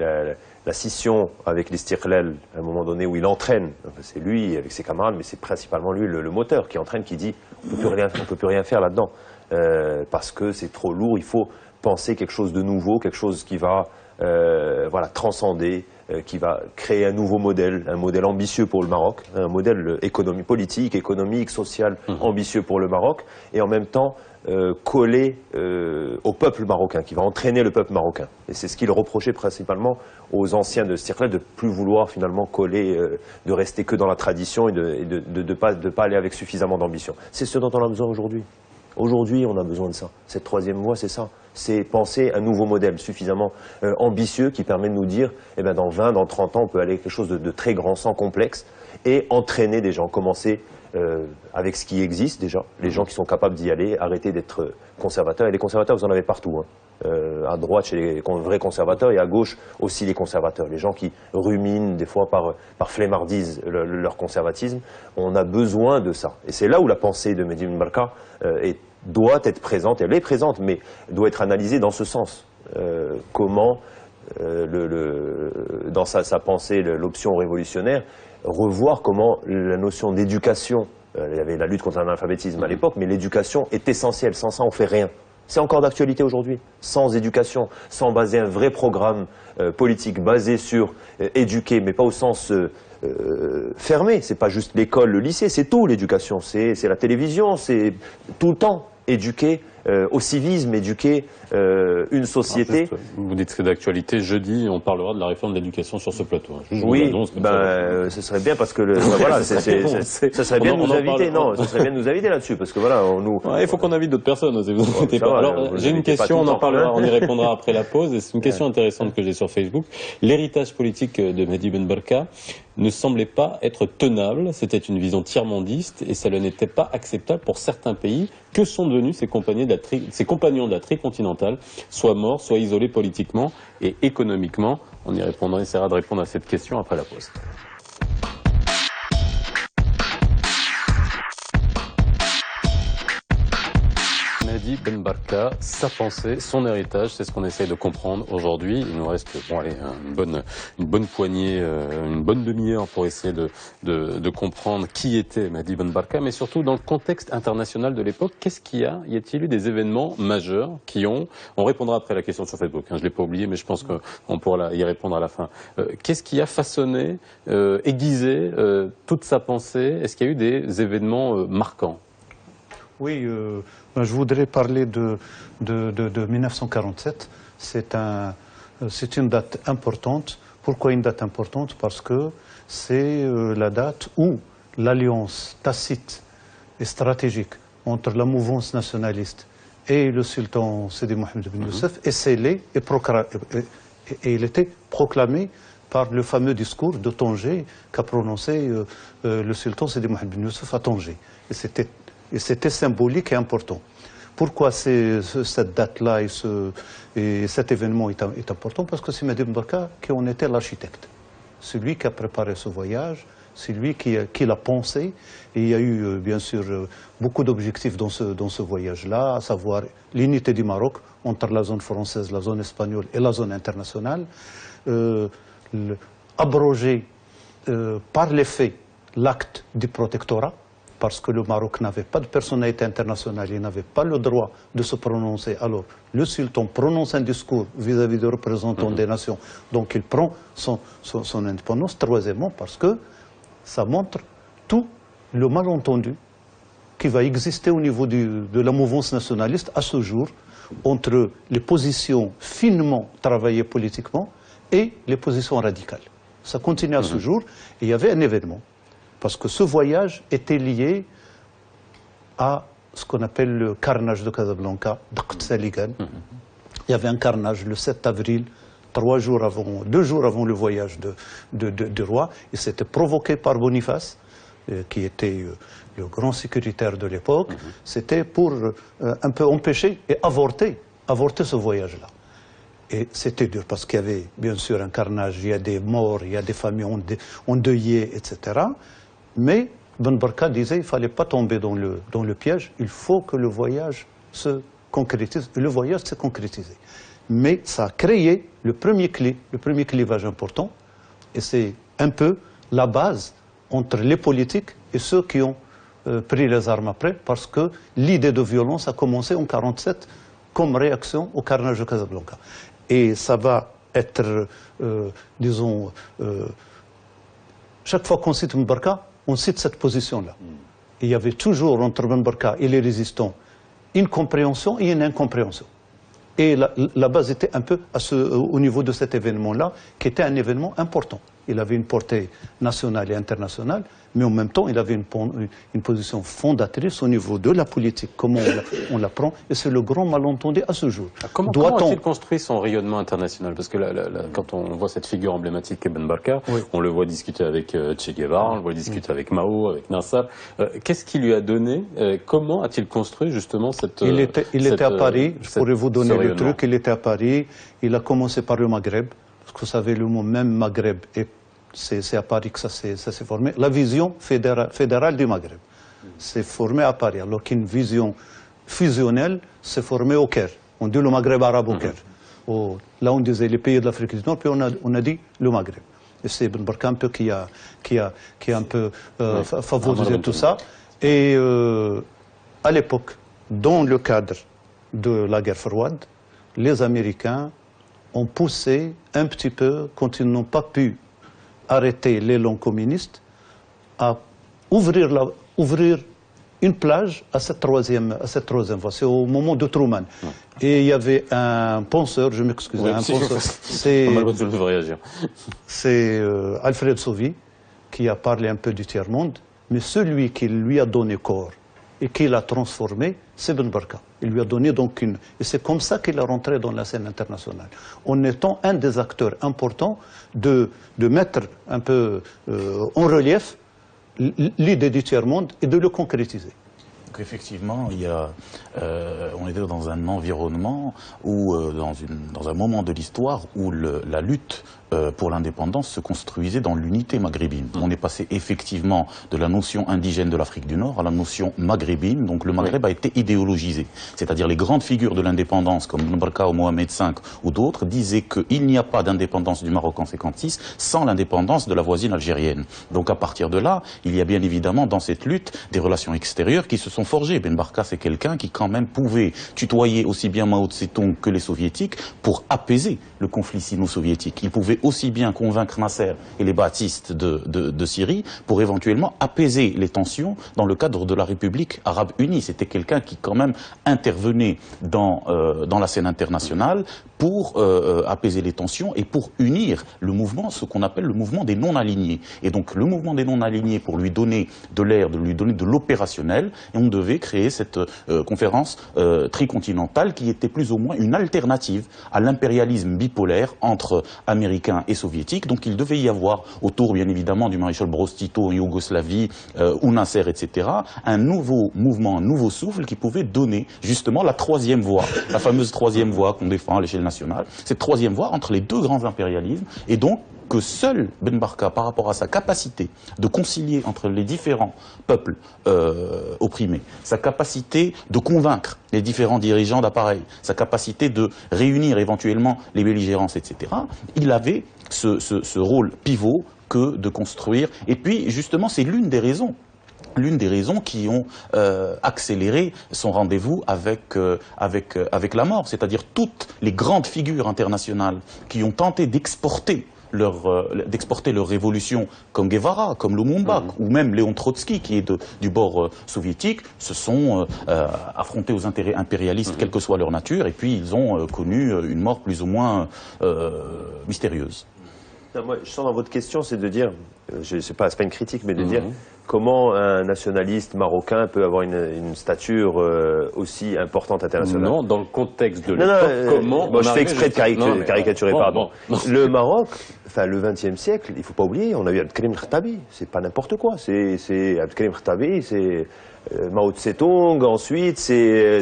la scission avec l'Istiqlal, à un moment donné où il entraîne, c'est lui avec ses camarades, mais c'est principalement lui le moteur qui entraîne, qui dit on ne peut plus rien faire là-dedans, parce que c'est trop lourd, il faut penser quelque chose de nouveau, quelque chose qui va transcender, qui va créer un nouveau modèle, un modèle ambitieux pour le Maroc, un modèle politique, économique, social, ambitieux pour le Maroc, et en même temps collé au peuple marocain, qui va entraîner le peuple marocain. Et c'est ce qu'il reprochait principalement aux anciens de Stirklal, de plus vouloir finalement coller, de rester que dans la tradition et de pas aller avec suffisamment d'ambition. C'est ce dont on a besoin aujourd'hui. Aujourd'hui, on a besoin de ça. Cette troisième voie, c'est ça. C'est penser un nouveau modèle suffisamment ambitieux qui permet de nous dire, dans 20, dans 30 ans, on peut aller à quelque chose de très grand, sans complexe, et entraîner des gens, commencer avec ce qui existe déjà, les gens qui sont capables d'y aller, arrêter d'être conservateurs. Et les conservateurs, vous en avez partout. À droite, chez les vrais conservateurs, et à gauche aussi les conservateurs. Les gens qui ruminent des fois par flemmardise leur conservatisme. On a besoin de ça. Et c'est là où la pensée de Mehdi Mbarka doit être présente. Elle est présente, mais doit être analysée dans ce sens. Comment, dans sa pensée, l'option révolutionnaire, revoir comment la notion d'éducation, il y avait la lutte contre l'analphabétisme à l'époque, mais l'éducation est essentielle, sans ça on ne fait rien. C'est encore d'actualité aujourd'hui. Sans éducation, sans baser un vrai programme politique basé sur éduquer, mais pas au sens fermé, c'est pas juste l'école, le lycée, c'est tout l'éducation, c'est la télévision, c'est tout le temps éduquer au civisme, éduquer une société. Vous dites que c'est d'actualité. Jeudi, on parlera de la réforme de l'éducation sur ce plateau. Oui, ce serait bien parce que voilà, ça serait bien de nous inviter. Non, ce serait bien de nous inviter là-dessus parce que voilà, il faut qu'on invite d'autres personnes. Si vous inquiétez pas. Alors, j'ai une question, on en parlera, on y répondra après la pause. Et c'est une question intéressante que j'ai sur Facebook. L'héritage politique de Mehdi Ben Barka ne semblait pas être tenable. C'était une vision tiers-mondiste et ça n'était pas acceptable pour certains pays. Que sont devenus ces compagnons de la tricontinentale, soit morts, soit isolés politiquement et économiquement? On essaiera de répondre à cette question après la pause. Mehdi Ben Barka, sa pensée, son héritage, c'est ce qu'on essaye de comprendre aujourd'hui. Il nous reste une bonne poignée, une bonne demi-heure pour essayer de comprendre qui était Mehdi Ben Barka, mais surtout dans le contexte international de l'époque, y a-t-il eu des événements majeurs on répondra après la question sur Facebook, je ne l'ai pas oublié, mais je pense qu'on pourra y répondre à la fin. Qu'est-ce qui a façonné, aiguisé toute sa pensée? Est-ce qu'il y a eu des événements marquants? Oui, je voudrais parler de 1947. C'est une date importante. Pourquoi une date importante? Parce que c'est la date où l'alliance tacite et stratégique entre la mouvance nationaliste et le sultan Sidi Mohamed Ben Youssef est scellée et il était proclamé par le fameux discours de Tanger qu'a prononcé le sultan Sidi Mohamed Ben Youssef à Tanger. Et c'était symbolique et important. Pourquoi cette date-là et cet événement est important? Parce que c'est Mehdi Ben Barka qui en était l'architecte. Celui qui a préparé ce voyage, c'est lui qui l'a pensé. Et il y a eu, bien sûr, beaucoup d'objectifs dans ce voyage-là, à savoir l'unité du Maroc entre la zone française, la zone espagnole et la zone internationale. Abroger par les faits l'acte du protectorat, parce que le Maroc n'avait pas de personnalité internationale, il n'avait pas le droit de se prononcer. Alors, le sultan prononce un discours vis-à-vis des représentants des nations, donc il prend son indépendance. Troisièmement, parce que ça montre tout le malentendu qui va exister au niveau de la mouvance nationaliste à ce jour, entre les positions finement travaillées politiquement et les positions radicales. Ça continue à ce jour, et il y avait un événement. Parce que ce voyage était lié à ce qu'on appelle le carnage de Casablanca, d'Aqt Saligan. Il y avait un carnage le 7 avril, 2 jours avant le voyage du roi. Et c'était provoqué par Boniface, qui était le grand sécuritaire de l'époque. C'était pour un peu empêcher et avorter ce voyage-là. Et c'était dur parce qu'il y avait bien sûr un carnage, il y a des morts, il y a des familles endeuillées, etc. Mais Ben Barka disait qu'il ne fallait pas tomber dans le piège, il faut que le voyage se concrétise. Et le voyage s'est concrétisé. Mais ça a créé le premier clivage important, et c'est un peu la base entre les politiques et ceux qui ont pris les armes après, parce que l'idée de violence a commencé en 1947 comme réaction au carnage de Casablanca. Et ça va être, disons, chaque fois qu'on cite Ben Barka, on cite cette position-là. Il y avait toujours entre Ben Barka et les résistants une compréhension et une incompréhension. Et la base était un peu au niveau de cet événement-là, qui était un événement important. Il avait une portée nationale et internationale, mais en même temps, il avait une position fondatrice au niveau de la politique, comment on la prend, et c'est le grand malentendu à ce jour. Comment a-t-il construit son rayonnement international? Parce que quand on voit cette figure emblématique qu'est Ben Barka, on le voit discuter avec Che Guevara, on le voit discuter avec Mao, avec Nasser. Qu'est-ce qui lui a donné? Comment a-t-il construit justement cette... Il était à Paris, je pourrais vous donner le truc, il était à Paris, il a commencé par le Maghreb, parce que vous savez, le mot même Maghreb, c'est à Paris que ça s'est formé. La vision fédérale du Maghreb s'est formée à Paris, alors qu'une vision fusionnelle s'est formée au Caire. On dit le Maghreb arabe au Caire. Là, on disait les pays de l'Afrique du Nord, puis on a dit le Maghreb. Et c'est Ben Barka un peu qui a un peu favorisé tout ça. Et à l'époque, dans le cadre de la guerre froide, les Américains ont poussé un petit peu, quand ils n'ont pas pu arrêter l'élan communiste, à ouvrir une plage à cette troisième voie. C'est au moment de Truman. Et il y avait un penseur, je m'excuse, un penseur, c'est Alfred Sauvy, qui a parlé un peu du tiers-monde, mais celui qui lui a donné corps et qui l'a transformé, c'est Ben Barka. Il lui a donné donc une... Et c'est comme ça qu'il est rentré dans la scène internationale, en étant un des acteurs importants de mettre un peu en relief l'idée du tiers-monde et de le concrétiser. Donc effectivement, on était dans un environnement où, dans un moment de l'histoire où la lutte pour l'indépendance se construisait dans l'unité maghrébine. On est passé effectivement de la notion indigène de l'Afrique du Nord à la notion maghrébine, donc le Maghreb a été idéologisé. C'est-à-dire les grandes figures de l'indépendance comme Ibn Barka ou Mohamed V ou d'autres disaient qu'il n'y a pas d'indépendance du Maroc en 56 sans l'indépendance de la voisine algérienne. Donc à partir de là, il y a bien évidemment dans cette lutte des relations extérieures qui se sont forgées. Ben Barka, c'est quelqu'un qui quand même pouvait tutoyer aussi bien Mao Tse-tung que les soviétiques pour apaiser le conflit sino-soviétique. Il pouvait aussi bien convaincre Nasser et les ba'athistes de Syrie pour éventuellement apaiser les tensions dans le cadre de la République arabe unie. C'était quelqu'un qui quand même intervenait dans la scène internationale pour apaiser les tensions et pour unir le mouvement, ce qu'on appelle le mouvement des non-alignés. Et donc le mouvement des non-alignés, pour lui donner de l'air, de lui donner de l'opérationnel, et on devait créer cette conférence tricontinentale qui était plus ou moins une alternative à l'impérialisme bipolaire entre Américains et Soviétiques. Donc il devait y avoir, autour bien évidemment du maréchal Broz-Tito en Yougoslavie, ou Nasser, etc., un nouveau mouvement, un nouveau souffle qui pouvait donner justement la troisième voie, la fameuse troisième voie qu'on défend à l'échelle nationale, cette troisième voie entre les deux grands impérialismes, et donc que seul Ben Barka, par rapport à sa capacité de concilier entre les différents peuples opprimés, sa capacité de convaincre les différents dirigeants d'appareil, sa capacité de réunir éventuellement les belligérances, etc., il avait ce rôle pivot que de construire. Et puis, justement, c'est l'une des raisons qui ont accéléré son rendez-vous avec la mort, c'est-à-dire toutes les grandes figures internationales qui ont tenté d'exporter leur révolution, comme Guevara, comme Lumumba, ou même Léon Trotsky, qui est du bord soviétique, se sont affrontés aux intérêts impérialistes, quelle que soit leur nature, et puis ils ont connu une mort plus ou moins mystérieuse. Non, moi, je sens dans votre question, c'est de dire, c'est pas une critique, mais de dire comment un nationaliste marocain peut avoir une stature aussi importante internationale. Non, dans le contexte de l'époque, comment... Bon, je fais exprès de caricaturer, pardon. Le Maroc, enfin le XXe siècle, il ne faut pas oublier, on a eu Abdelkrim Khattabi, c'est pas n'importe quoi, c'est Abdelkrim Khattabi, c'est... Mao Tse-tung, ensuite c'est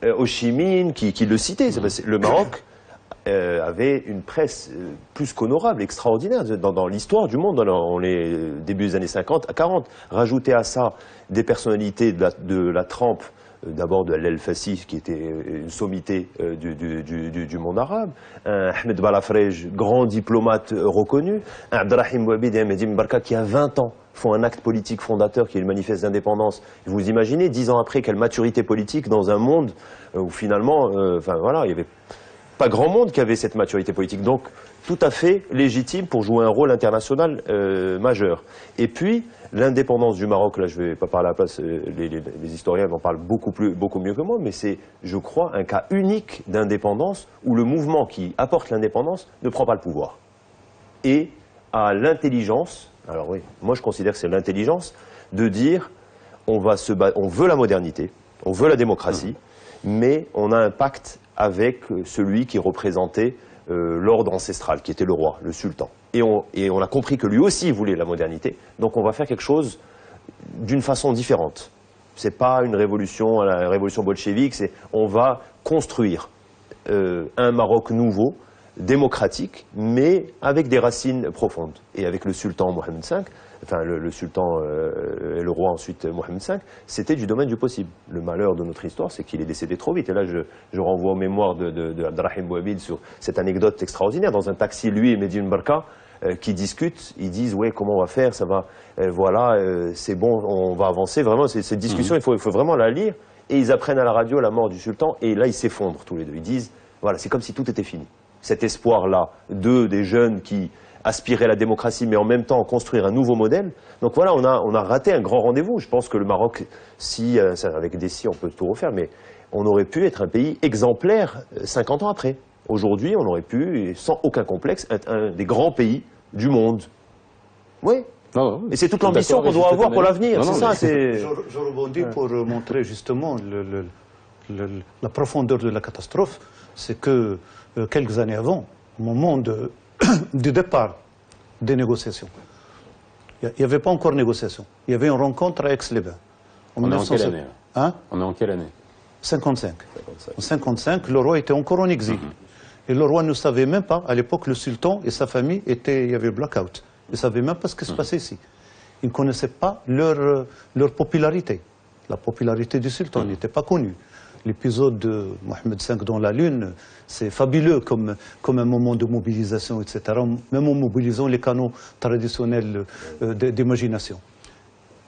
Ho Chi Minh qui le citait. Le Maroc avait une presse plus qu'honorable, extraordinaire dans l'histoire du monde, dans les débuts des années 50 à 40. Rajouter à ça des personnalités de la trempe, d'abord de El Fassi, qui était une sommité du monde arabe, un Ahmed Balafrej, grand diplomate reconnu, un Abdelrahim Bouabid et un Mehdi Ben Barka qui a 20 ans font un acte politique fondateur qui est le manifeste d'indépendance. Vous imaginez, 10 ans après, quelle maturité politique dans un monde où finalement, enfin voilà, il y avait pas grand monde qui avait cette maturité politique. Donc, tout à fait légitime pour jouer un rôle international majeur. Et puis, l'indépendance du Maroc, là je ne vais pas parler à la place, les historiens en parlent beaucoup mieux que moi, mais c'est, je crois, un cas unique d'indépendance où le mouvement qui apporte l'indépendance ne prend pas le pouvoir. Et a l'intelligence, alors oui, moi je considère que c'est l'intelligence, de dire on veut la modernité, on veut la démocratie, mais on a un pacte avec celui qui représentait l'ordre ancestral, qui était le roi, le sultan. Et on a compris que lui aussi voulait la modernité, donc on va faire quelque chose d'une façon différente. C'est pas une révolution, la révolution bolchevique, c'est on va construire un Maroc nouveau, démocratique, mais avec des racines profondes. Et avec le sultan Mohamed V, enfin le sultan et le roi ensuite Mohamed V, c'était du domaine du possible. Le malheur de notre histoire, c'est qu'il est décédé trop vite. Et là, je renvoie aux mémoires de Abdelrahim Bouabid sur cette anecdote extraordinaire. Dans un taxi, lui et Mehdi Ben Barka, qui discutent, ils disent ouais, comment on va faire, ça va, voilà, c'est bon, on va avancer. Vraiment, cette discussion, il faut vraiment la lire. Et ils apprennent à la radio la mort du sultan, et là, ils s'effondrent tous les deux. Ils disent, voilà, c'est comme si tout était fini. Cet espoir-là, des jeunes qui aspirer à la démocratie, mais en même temps construire un nouveau modèle. Donc voilà, on a raté un grand rendez-vous. Je pense que le Maroc, si, avec des si, on peut tout refaire, mais on aurait pu être un pays exemplaire 50 ans après. Aujourd'hui, on aurait pu, sans aucun complexe, être un des grands pays du monde. Oui. Non, et c'est toute l'ambition qu'on doit avoir pour l'avenir. C'est ça. Je rebondis pour montrer justement la profondeur de la catastrophe. C'est que quelques années avant, au moment du départ des négociations, il n'y avait pas encore de négociations. Il y avait une rencontre à Aix-les-Bains. On est en quelle année hein? On est en quelle année 55. En 55, le roi était encore en exil. Et le roi ne savait même pas, à l'époque, le sultan et sa famille il y avait blackout. Ils ne savaient même pas ce qui se passait ici. Ils ne connaissaient pas leur popularité. La popularité du sultan n'était pas connue. L'épisode de Mohamed V dans la Lune, c'est fabuleux comme un moment de mobilisation, etc. Même en mobilisant les canaux traditionnels d'imagination.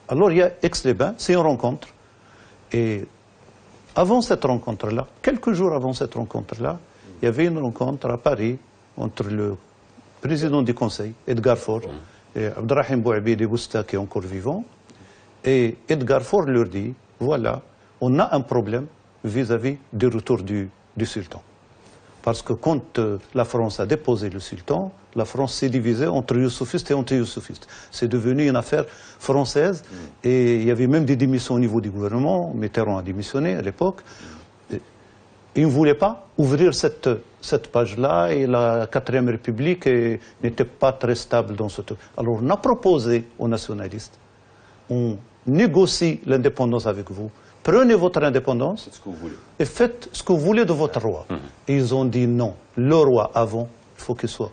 Alors il y a Aix-les-Bains, c'est une rencontre. Et avant cette rencontre-là, quelques jours avant cette rencontre-là, il y avait une rencontre à Paris entre le président du Conseil, Edgar Faure, et Abderrahim Bouabid Bousta, qui est encore vivant. Et Edgar Faure leur dit, voilà, on a un problème vis-à-vis du retour du sultan. Parce que quand la France a déposé le sultan, la France s'est divisée entre youssoufistes et anti-youssoufistes. C'est devenu une affaire française et il y avait même des démissions au niveau du gouvernement. Mitterrand a démissionné à l'époque. Il ne voulait pas ouvrir cette page-là et la 4e République n'était pas très stable dans ce truc. Alors on a proposé aux nationalistes, on négocie l'indépendance avec vous, prenez votre indépendance et faites ce que vous voulez de votre roi. Et ils ont dit non, le roi avant, il faut qu'il soit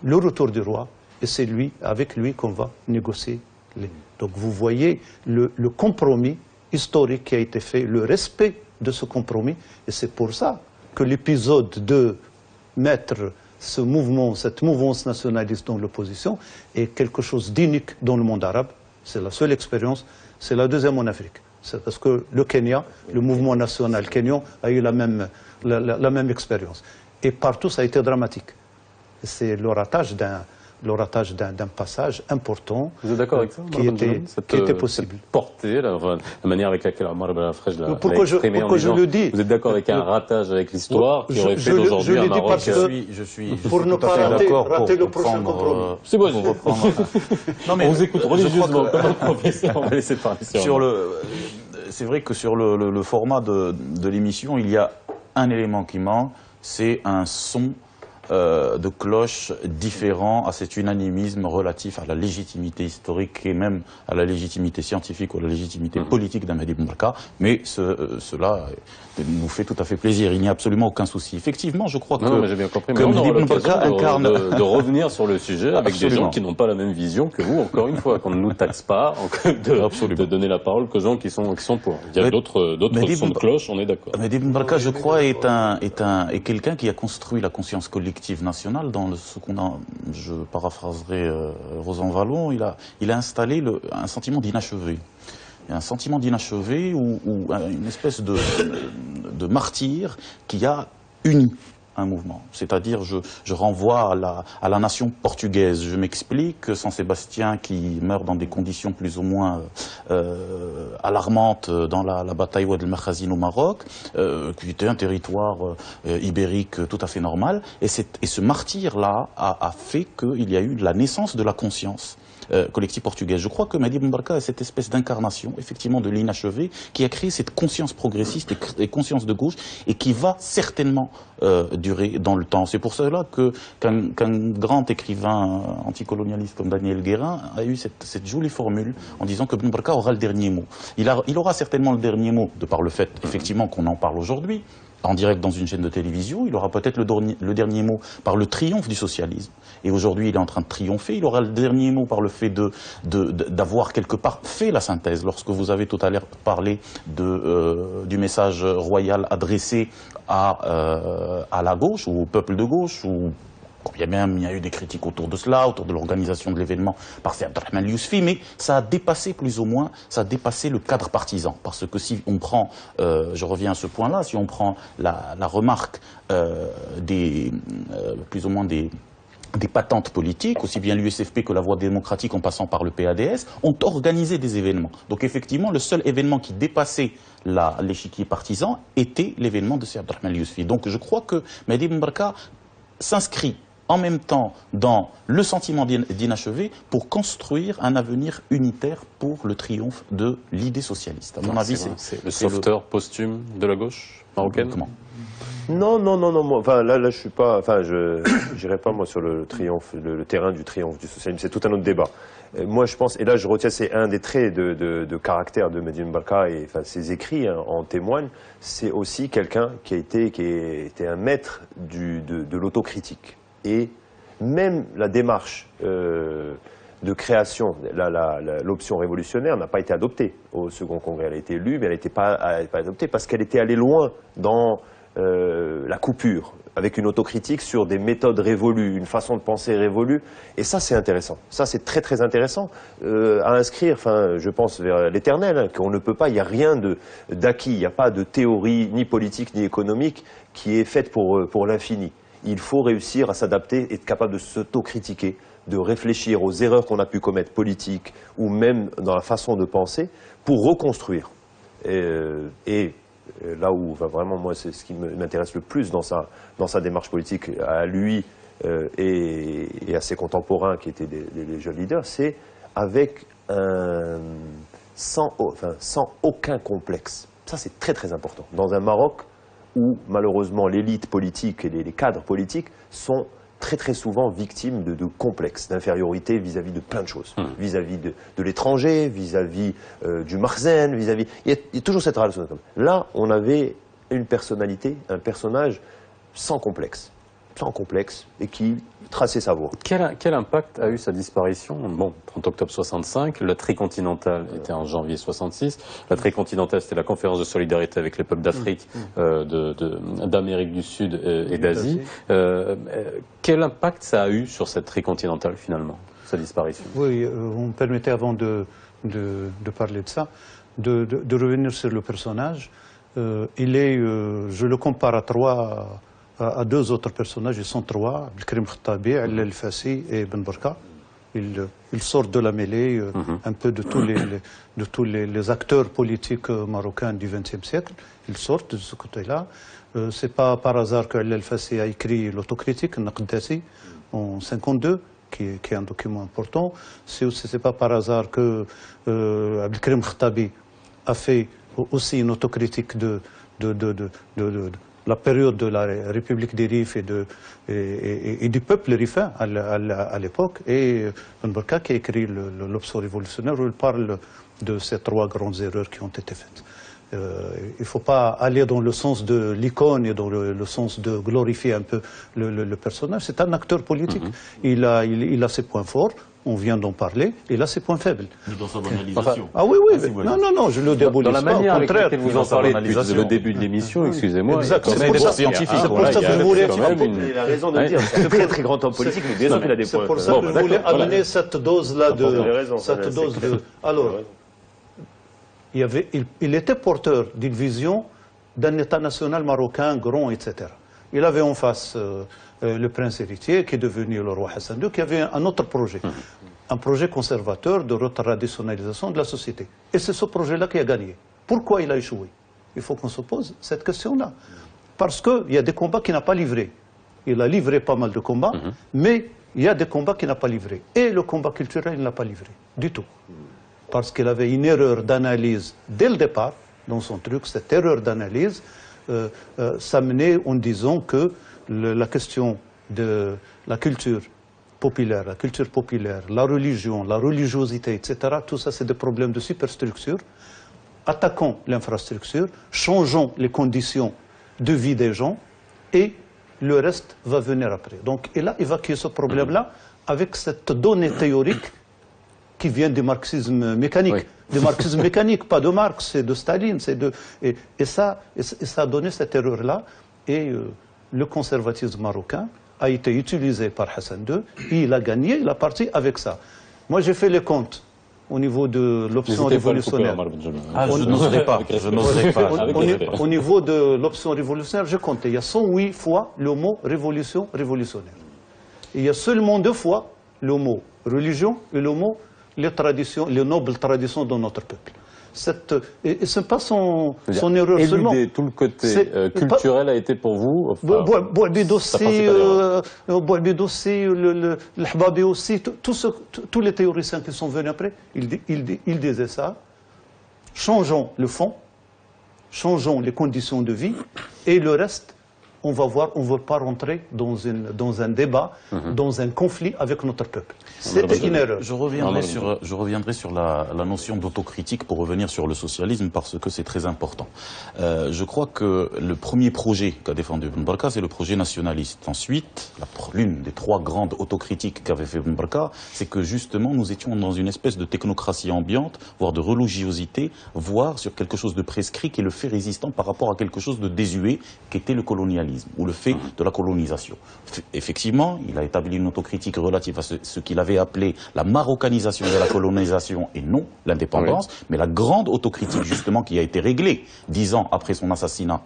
le retour du roi et c'est avec lui qu'on va négocier. Donc vous voyez le compromis historique qui a été fait, le respect de ce compromis, et c'est pour ça que l'épisode de mettre ce mouvement, cette mouvance nationaliste dans l'opposition est quelque chose d'unique dans le monde arabe. C'est la seule expérience, c'est la deuxième en Afrique. C'est parce que le Kenya, le mouvement national kenyan, a eu la même expérience. Et partout, ça a été dramatique. C'est le ratage d'un passage important. Vous êtes d'accord avec ça, qui était possible. Cette portée, la manière avec laquelle Omar Ben Frege l'a exprimé pourquoi je le dis? Vous êtes d'accord avec un ratage avec l'histoire qui aurait fait d'aujourd'hui un Maroc? Je suis pour ne pas rater le prochain compromis. C'est bon, non, mais on vous écoute religieusement comme un professeur. On va laisser parler c'est vrai que sur le format de l'émission, il y a un élément qui manque, c'est un son de cloche différent à cet unanimisme relatif à la légitimité historique et même à la légitimité scientifique ou à la légitimité politique d'Mehdi Boumraka, mais cela nous fait tout à fait plaisir, il n'y a absolument aucun souci. Effectivement, je crois que j'ai bien compris, mais on aura l'occasion incarne de revenir sur le sujet avec Absolument. des gens qui n'ont pas la même vision que vous, encore une fois, qu'on ne nous taxe pas de donner la parole qu'aux gens qui sont pour. Il y a d'autres sons de cloche, on est d'accord. Mehdi Boumraka, je crois, est quelqu'un qui a construit la conscience collective nationale dans ce qu'on a, je paraphraserai Rosan Vallon, il a installé un sentiment d'inachevé. Un sentiment d'inachevé ou une espèce de martyr qui a uni un mouvement. C'est-à-dire, je renvoie à la nation portugaise. Je m'explique, San Sébastien qui meurt dans des conditions plus ou moins alarmantes dans la bataille Oued el-Makhazine au Maroc, qui était un territoire ibérique tout à fait normal. Et ce martyr-là a fait qu'il y a eu la naissance de la conscience collective portugaise. Je crois que Mehdi Boumraka est cette espèce d'incarnation, effectivement, de l'inachevé, qui a créé cette conscience progressiste et conscience de gauche, et qui va certainement durer dans le temps. C'est pour cela qu'un grand écrivain anticolonialiste comme Daniel Guérin a eu cette jolie formule en disant que Boumraka aura le dernier mot. Il aura certainement le dernier mot, de par le fait, effectivement, qu'on en parle aujourd'hui, en direct dans une chaîne de télévision. Il aura peut-être le dernier mot par le triomphe du socialisme. Et aujourd'hui, il est en train de triompher. Il aura le dernier mot par le fait d'avoir quelque part fait la synthèse. Lorsque vous avez tout à l'heure parlé du message royal adressé à la gauche, ou au peuple de gauche, ou il y a eu des critiques autour de cela, autour de l'organisation de l'événement par Abderrahmane Yousfi, mais ça a dépassé plus ou moins, ça a dépassé le cadre partisan. Parce que si on prend, je reviens à ce point-là, si on prend la remarque plus ou moins des des patentes politiques, aussi bien l'USFP que la Voie démocratique en passant par le PADS, ont organisé des événements. Donc effectivement, le seul événement qui dépassait l'échiquier partisan était l'événement de Seydi Abderrahmane Yousfi. Donc je crois que Mehdi Ben Barka s'inscrit en même temps dans le sentiment d'inachevé pour construire un avenir unitaire pour le triomphe de l'idée socialiste. À mon avis, c'est le sauveteur posthume de la gauche marocaine. Comment ? Non, moi, enfin, là, je suis pas, enfin, je n'irai pas, moi, sur le triomphe, le terrain du triomphe du socialisme. C'est tout un autre débat. Moi, je pense, et là, je retiens, c'est un des traits de caractère de Mehdi Ben Barka, et enfin, ses écrits en témoignent. C'est aussi quelqu'un qui a été un maître de l'autocritique. Et même la démarche de création, l'option révolutionnaire n'a pas été adoptée au second congrès. Elle a été lue, mais elle n'était pas adoptée parce qu'elle était allée loin dans la coupure, avec une autocritique sur des méthodes révolues, une façon de penser révolue. Et ça, c'est intéressant. Ça, c'est très, très intéressant à inscrire, enfin, je pense, vers l'éternel, hein, qu'on ne peut pas, il n'y a rien d'acquis, il n'y a pas de théorie, ni politique, ni économique, qui est faite pour l'infini. Il faut réussir à s'adapter, être capable de s'autocritiquer, de réfléchir aux erreurs qu'on a pu commettre politiques ou même dans la façon de penser pour reconstruire. Et là où vraiment, moi, c'est ce qui m'intéresse le plus dans sa démarche politique, à lui et à ses contemporains qui étaient les jeunes leaders, c'est avec sans aucun complexe. Ça, c'est très très important. Dans un Maroc où malheureusement l'élite politique et les cadres politiques sont très très souvent victimes de complexes, d'infériorité vis-à-vis de plein de choses, vis-à-vis de l'étranger, vis-à-vis du Marzen, vis-à-vis... Il y a toujours cette relation. Là, on avait une personnalité, un personnage sans complexe, et qui traçait sa voie. Quel impact a eu sa disparition? Bon, 30 octobre 65, la tricontinentale était en janvier 66. La tricontinentale, c'était la conférence de solidarité avec les peuples d'Afrique, d'Amérique du Sud et d'Asie. Quel impact ça a eu sur cette tricontinentale, finalement, sa disparition? Oui, vous me permettez, avant de parler de ça, de revenir sur le personnage. Je le compare à deux autres personnages, ils sont trois, Abdelkrim Khattabi, Alla El-Fassi et Ben Barka. Ils sortent de la mêlée un peu de tous les acteurs politiques marocains du XXe siècle. Ils sortent de ce côté-là. C'est pas par hasard que Alla El-Fassi a écrit l'autocritique, Naqdasi, en 52, qui est un document important. C'est pas par hasard que Abdelkrim Khattabi a fait aussi une autocritique de la période de la République des Rifs et du peuple rifin à l'époque, et Ben Barka qui a écrit l'Option révolutionnaire où il parle de ces trois grandes erreurs qui ont été faites. Il ne faut pas aller dans le sens de l'icône et dans le sens de glorifier un peu le personnage. C'est un acteur politique. Il a ses points forts. On vient d'en parler, et là, c'est point faible. Dans sa banalisation. Ah oui, non, je le diabolise pas, au contraire. Dans la manière avec laquelle vous en parlez depuis le début de l'émission, excusez-moi. Exact, c'est pour ça scientifique. C'est pour ça que je voulais... Il a raison de le dire, c'est un très très grand homme politique, mais bien sûr qu'il a des points. C'est pour ça que je voulais amener cette dose-là de... Alors, il était porteur d'une vision d'un État national marocain grand, etc. Il avait en face le prince héritier, qui est devenu le roi Hassan II, qui avait un autre projet, un projet conservateur de retraditionnalisation de la société. Et c'est ce projet-là qui a gagné. Pourquoi il a échoué? Il faut qu'on se pose cette question-là. Parce qu'il y a des combats qu'il n'a pas livrés. Il a livré pas mal de combats, mais il y a des combats qu'il n'a pas livrés. Et le combat culturel, il ne l'a pas livré, du tout. Parce qu'il avait une erreur d'analyse dès le départ, dans son truc. Cette erreur d'analyse s'amenait en disant que la question de la culture populaire, la religion, la religiosité, etc., tout ça, c'est des problèmes de superstructure. Attaquons l'infrastructure, changeons les conditions de vie des gens, et le reste va venir après. Donc, il a évacué ce problème-là avec cette donnée théorique qui vient du marxisme mécanique. Oui. Du marxisme mécanique, pas de Marx, c'est de Staline. Et ça a donné cette erreur-là. Et le conservatisme marocain a été utilisé par Hassan II. Et il a gagné, il a parti avec ça. Moi, j'ai fait les comptes au niveau de l'option révolutionnaire. Je n'oserais pas. Au niveau de l'option révolutionnaire, j'ai compté. Il y a 108 fois le mot révolution, révolutionnaire. Il y a seulement 2 fois le mot religion et le mot les traditions, les nobles traditions de notre peuple. Et ce n'est pas son erreur seulement. Tout le côté culturel a été pour vous. Boualbid aussi, le Hbabi aussi, tous les théoriciens qui sont venus après, ils disaient ça. Changeons le fond, changeons les conditions de vie, et le reste, on va voir, on ne veut pas rentrer dans un débat, dans un conflit avec notre peuple. C'était une erreur. Je reviendrai sur la notion d'autocritique pour revenir sur le socialisme, parce que c'est très important. Je crois que le premier projet qu'a défendu Ibn Barka, c'est le projet nationaliste. Ensuite, l'une des 3 grandes autocritiques qu'avait fait Ibn Barka, c'est que justement nous étions dans une espèce de technocratie ambiante, voire de religiosité, voire sur quelque chose de prescrit qui est le fait résistant par rapport à quelque chose de désuet, qui était le colonialisme, ou le fait de la colonisation. Effectivement, il a établi une autocritique relative à ce qu'il avait appelé la marocanisation de la colonisation et non l'indépendance, mais la grande autocritique justement qui a été réglée 10 ans après son assassinat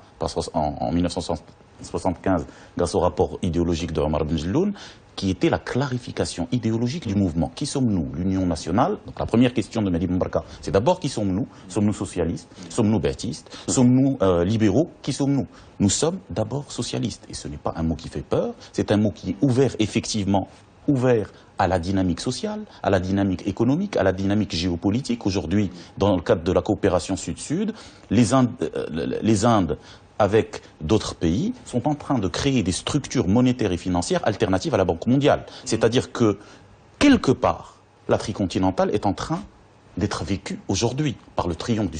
en 1975 grâce au rapport idéologique de Omar Ben Jelloun, qui était la clarification idéologique du mouvement. Qui sommes-nous? L'Union nationale. Donc la première question de Mehdi Ben Barka, c'est d'abord qui sommes-nous? Sommes-nous socialistes? Sommes-nous baptistes? Sommes-nous libéraux? Qui sommes-nous? Nous sommes d'abord socialistes. Et ce n'est pas un mot qui fait peur, c'est un mot qui est ouvert, effectivement, ouvert à la dynamique sociale, à la dynamique économique, à la dynamique géopolitique. Aujourd'hui, dans le cadre de la coopération Sud-Sud, les Indes avec d'autres pays, sont en train de créer des structures monétaires et financières alternatives à la Banque mondiale. C'est-à-dire que, quelque part, la tricontinentale est en train d'être vécue aujourd'hui par le triomphe du...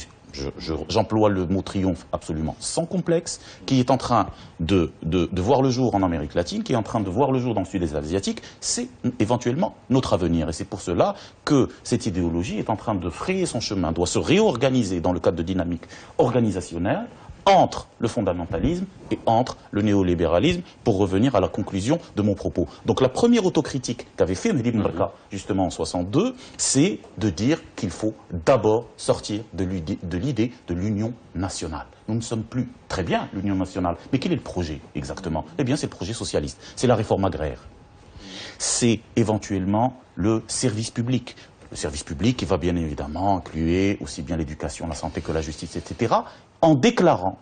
J'emploie le mot triomphe absolument sans complexe, qui est en train de voir le jour en Amérique latine, qui est en train de voir le jour dans le sud-est asiatique. C'est éventuellement notre avenir. Et c'est pour cela que cette idéologie est en train de frayer son chemin, doit se réorganiser dans le cadre de dynamique organisationnelle, entre le fondamentalisme et entre le néolibéralisme, pour revenir à la conclusion de mon propos. Donc la première autocritique qu'avait fait Mehdi Ben Barka, justement en 62, c'est de dire qu'il faut d'abord sortir de l'idée de l'union nationale. Nous ne sommes plus très bien l'union nationale, mais quel est le projet exactement? Eh bien c'est le projet socialiste, c'est la réforme agraire, c'est éventuellement le service public. Le service public qui va bien évidemment inclure aussi bien l'éducation, la santé que la justice, etc., en déclarant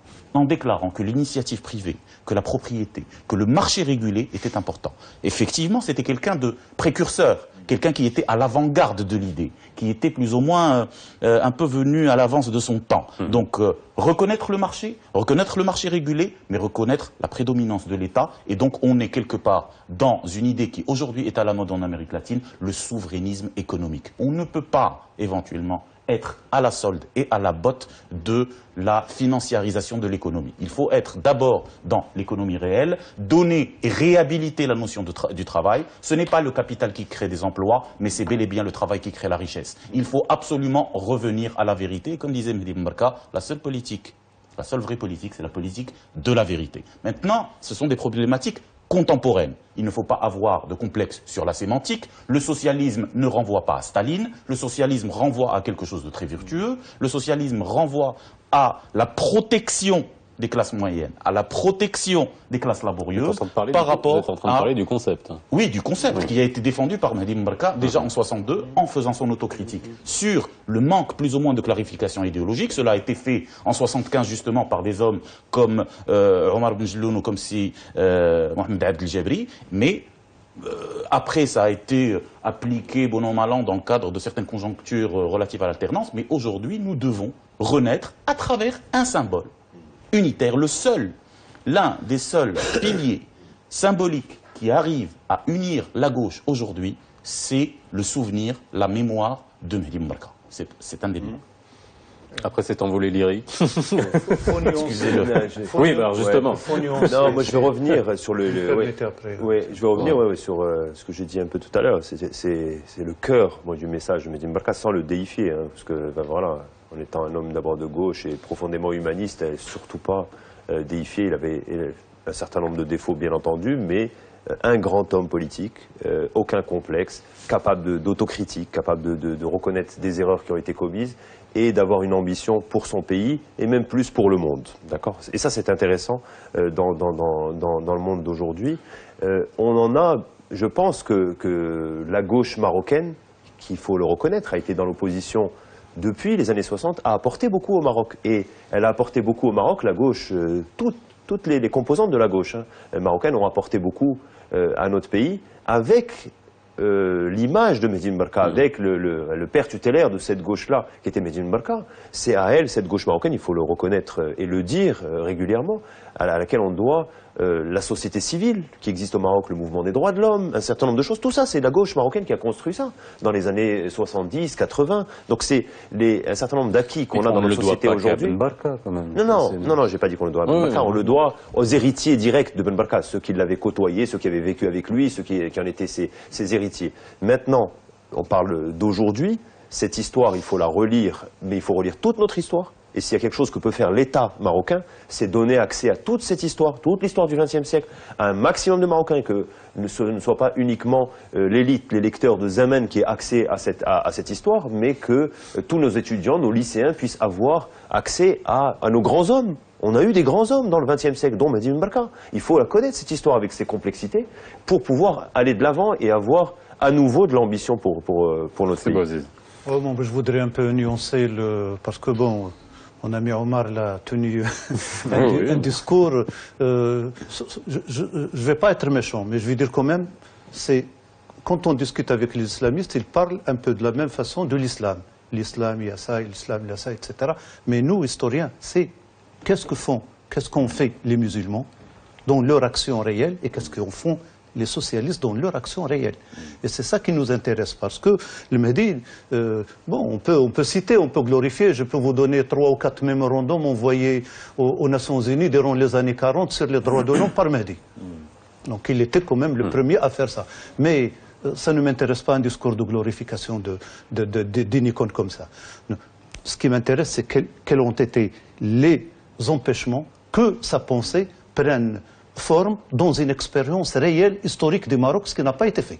que l'initiative privée, que la propriété, que le marché régulé était important. Effectivement, c'était quelqu'un de précurseur, quelqu'un qui était à l'avant-garde de l'idée, qui était plus ou moins un peu venu à l'avance de son temps. Donc, reconnaître le marché régulé, mais reconnaître la prédominance de l'État. Et donc, on est quelque part dans une idée qui aujourd'hui est à la mode en Amérique latine, le souverainisme économique. On ne peut pas, éventuellement, être à la solde et à la botte de la financiarisation de l'économie. Il faut être d'abord dans l'économie réelle, donner et réhabiliter la notion du travail. Ce n'est pas le capital qui crée des emplois, mais c'est bel et bien le travail qui crée la richesse. Il faut absolument revenir à la vérité. Comme disait Mehdi Ben Barka, la seule vraie politique, c'est la politique de la vérité. Maintenant, ce sont des problématiques contemporaine. Il ne faut pas avoir de complexe sur la sémantique. Le socialisme ne renvoie pas à Staline. Le socialisme renvoie à quelque chose de très vertueux. Le socialisme renvoie à la protection des classes moyennes, à la protection des classes laborieuses par rapport Vous êtes en train de parler du concept. Oui, du concept qui a été défendu par Mehdi Ben Barka déjà en 62 en faisant son autocritique sur le manque plus ou moins de clarification idéologique. Cela a été fait en 75 justement par des hommes comme Omar Ben Jelloun ou comme si Mohamed Abdel Jabri, mais après, ça a été appliqué bon an mal an dans le cadre de certaines conjonctures relatives à l'alternance, mais aujourd'hui, nous devons renaître à travers un symbole unitaire, l'un des seuls piliers symboliques qui arrive à unir la gauche aujourd'hui, c'est le souvenir, la mémoire de Mehdi Ben Barka. C'est indéniable. Après cet envolé lyrique. Excusez-le. Oui, alors justement. Non, moi je vais revenir sur sur ce que j'ai dit un peu tout à l'heure. C'est le cœur, moi, du message de Mehdi Ben Barka, sans le déifier, hein, parce que voilà, en étant un homme d'abord de gauche et profondément humaniste, et surtout pas déifié. Il avait un certain nombre de défauts, bien entendu, mais un grand homme politique, aucun complexe, capable d'autocritique, capable de reconnaître des erreurs qui ont été commises et d'avoir une ambition pour son pays et même plus pour le monde. D'accord ? Et ça, c'est intéressant dans le monde d'aujourd'hui. On en a je pense que la gauche marocaine, qu'il faut le reconnaître, a été dans l'opposition depuis les années 60, a apporté beaucoup au Maroc. Et elle a apporté beaucoup au Maroc, la gauche, toutes les composantes de la gauche marocaine ont apporté beaucoup à notre pays, avec l'image de Mehdi Mbarka, avec le père tutélaire de cette gauche-là, qui était Mehdi Mbarka. C'est à elle, cette gauche marocaine, il faut le reconnaître et le dire régulièrement, à laquelle on doit la société civile qui existe au Maroc, le mouvement des droits de l'homme, un certain nombre de choses. Tout ça, c'est la gauche marocaine qui a construit ça dans les années 70, 80. Donc c'est un certain nombre d'acquis qu'on a dans notre société aujourd'hui. Non, j'ai pas dit qu'on le doit à Ben Barka. On le doit aux héritiers directs de Ben Barka, ceux qui l'avaient côtoyé, ceux qui avaient vécu avec lui, ceux qui en étaient ses héritiers. Maintenant, on parle d'aujourd'hui. Cette histoire, il faut la relire, mais il faut relire toute notre histoire. Et s'il y a quelque chose que peut faire l'État marocain, c'est donner accès à toute cette histoire, toute l'histoire du XXe siècle, à un maximum de Marocains, que ce ne soit pas uniquement l'élite, les lecteurs de Zaman qui aient accès à cette histoire, mais que tous nos étudiants, nos lycéens puissent avoir accès à nos grands hommes. On a eu des grands hommes dans le XXe siècle, dont Mehdi Ben Barka. Il faut la connaître, cette histoire, avec ses complexités, pour pouvoir aller de l'avant et avoir à nouveau de l'ambition pour notre pays. Oh, bon, je voudrais un peu nuancer parce que bon, mon ami Omar l'a tenu un discours. Je ne vais pas être méchant, mais je vais dire quand même, quand on discute avec les islamistes, ils parlent un peu de la même façon de l'islam. L'islam, il y a ça, l'islam, il y a ça, etc. Mais nous, historiens, qu'est-ce qu'on fait les musulmans dans leur action réelle et qu'est-ce qu'on font les socialistes dans leur action réelle. Et c'est ça qui nous intéresse, parce que le Mehdi, on peut citer, on peut glorifier, je peux vous donner 3 ou 4 mémorandums envoyés aux Nations Unies durant les années 40 sur les droits de l'homme par Mehdi. Donc il était quand même le premier à faire ça. Mais ça ne m'intéresse pas un discours de glorification d'une icône comme ça. Ce qui m'intéresse, c'est quels ont été les empêchements que sa pensée prenne forme dans une expérience réelle, historique du Maroc, ce qui n'a pas été fait.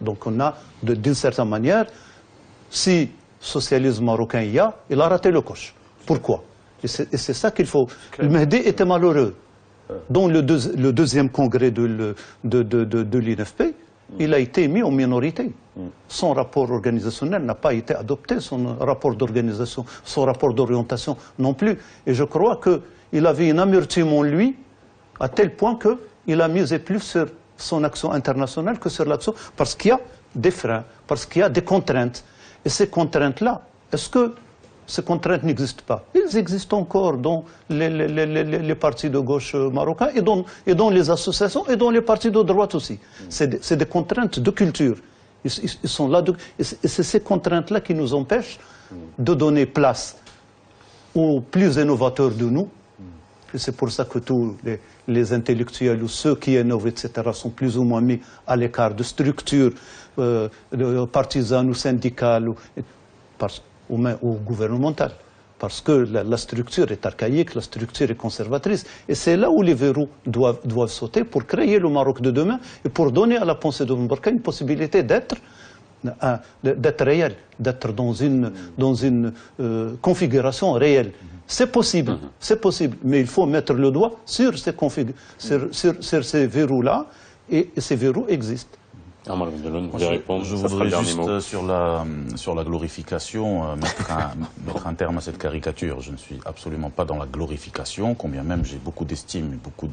Donc on a, d'une certaine manière, si socialisme marocain il y a, il a raté le coche. Pourquoi? Et c'est ça qu'il faut. Le Mehdi était malheureux. Dans le deuxième congrès de l'INFP, il a été mis en minorité. Son rapport organisationnel n'a pas été adopté, son rapport d'organisation, son rapport d'orientation non plus. Et je crois qu'il avait une amertume en lui, à tel point qu'il a misé plus sur son action internationale que sur l'action, parce qu'il y a des freins, parce qu'il y a des contraintes. Et ces contraintes-là, est-ce que ces contraintes n'existent pas? Ils existent encore dans les partis de gauche marocains et dans les associations et dans les partis de droite aussi. C'est des contraintes de culture. Ils sont là. Et c'est ces contraintes-là qui nous empêchent de donner place aux plus innovateurs de nous. Et c'est pour ça que tous les intellectuels ou ceux qui innovent, etc., sont plus ou moins mis à l'écart de structures partisanes ou syndicales ou gouvernementales. Parce que la structure est archaïque, la structure est conservatrice. Et c'est là où les verrous doivent sauter pour créer le Maroc de demain et pour donner à la pensée de Ben Barka une possibilité d'être réelle, d'être dans une configuration réelle. C'est possible, mais il faut mettre le doigt sur ces verrous-là, et ces verrous existent. Je voudrais juste sur la glorification mettre un terme à cette caricature. Je ne suis absolument pas dans la glorification, combien même j'ai beaucoup d'estime et beaucoup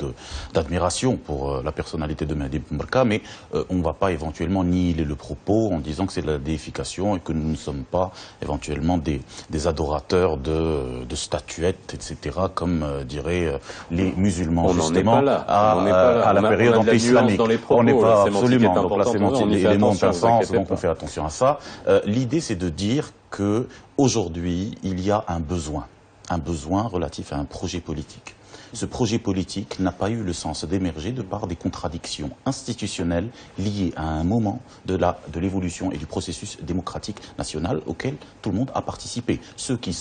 d'admiration pour la personnalité de Mehdi Ben Barka, mais on ne va pas éventuellement nihiler le propos en disant que c'est de la déification et que nous ne sommes pas éventuellement des adorateurs de statuettes, etc., comme diraient les musulmans, justement, à la période anti-islamique. On n'est pas absolument. Donc là, les mots ont un sens, donc on fait attention à ça. L'idée, c'est de dire qu'aujourd'hui, il y a un besoin relatif à un projet politique. Ce projet politique n'a pas eu le sens d'émerger de par des contradictions institutionnelles liées à un moment de l'évolution et du processus démocratique national auquel tout le monde a participé. Ceux qui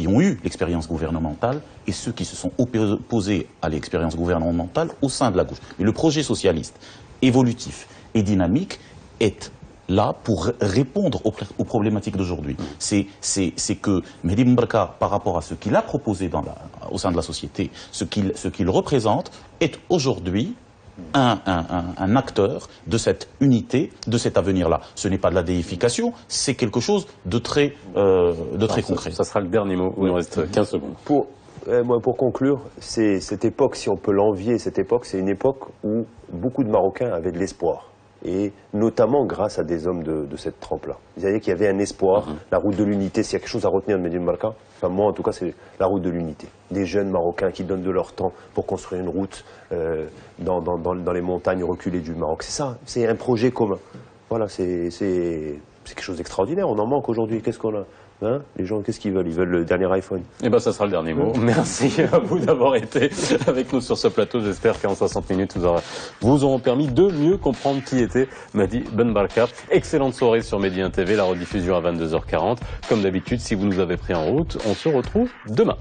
ont eu l'expérience gouvernementale et ceux qui se sont opposés à l'expérience gouvernementale au sein de la gauche. Mais le projet socialiste, évolutif et dynamique, est là pour répondre aux problématiques d'aujourd'hui. C'est que Mehdi Ben Barka, par rapport à ce qu'il a proposé au sein de la société, ce qu'il représente, est aujourd'hui un acteur de cette unité, de cet avenir-là. Ce n'est pas de la déification, c'est quelque chose de très concret. Ça sera le dernier mot, il nous reste 15 secondes. Pour conclure, cette époque, si on peut l'envier, cette époque, c'est une époque où beaucoup de Marocains avaient de l'espoir. Et notamment grâce à des hommes de cette trempe-là. Vous savez qu'il y avait un espoir, la route de l'unité, s'il y a quelque chose à retenir de Mehdi Ben Barka, enfin moi en tout cas, c'est la route de l'unité. Des jeunes Marocains qui donnent de leur temps pour construire une route dans les montagnes reculées du Maroc. C'est ça, c'est un projet commun. Voilà, c'est quelque chose d'extraordinaire, on en manque aujourd'hui. Qu'est-ce qu'on a ? Hein, les gens, qu'est-ce qu'ils veulent ? Ils veulent le dernier iPhone. Eh ben, ça sera le dernier mot. Merci à vous d'avoir été avec nous sur ce plateau. J'espère qu'en 60 minutes, vous auront permis de mieux comprendre qui était Mehdi Ben Barka. Excellente soirée sur Média TV, la rediffusion à 22h40. Comme d'habitude, si vous nous avez pris en route, on se retrouve demain.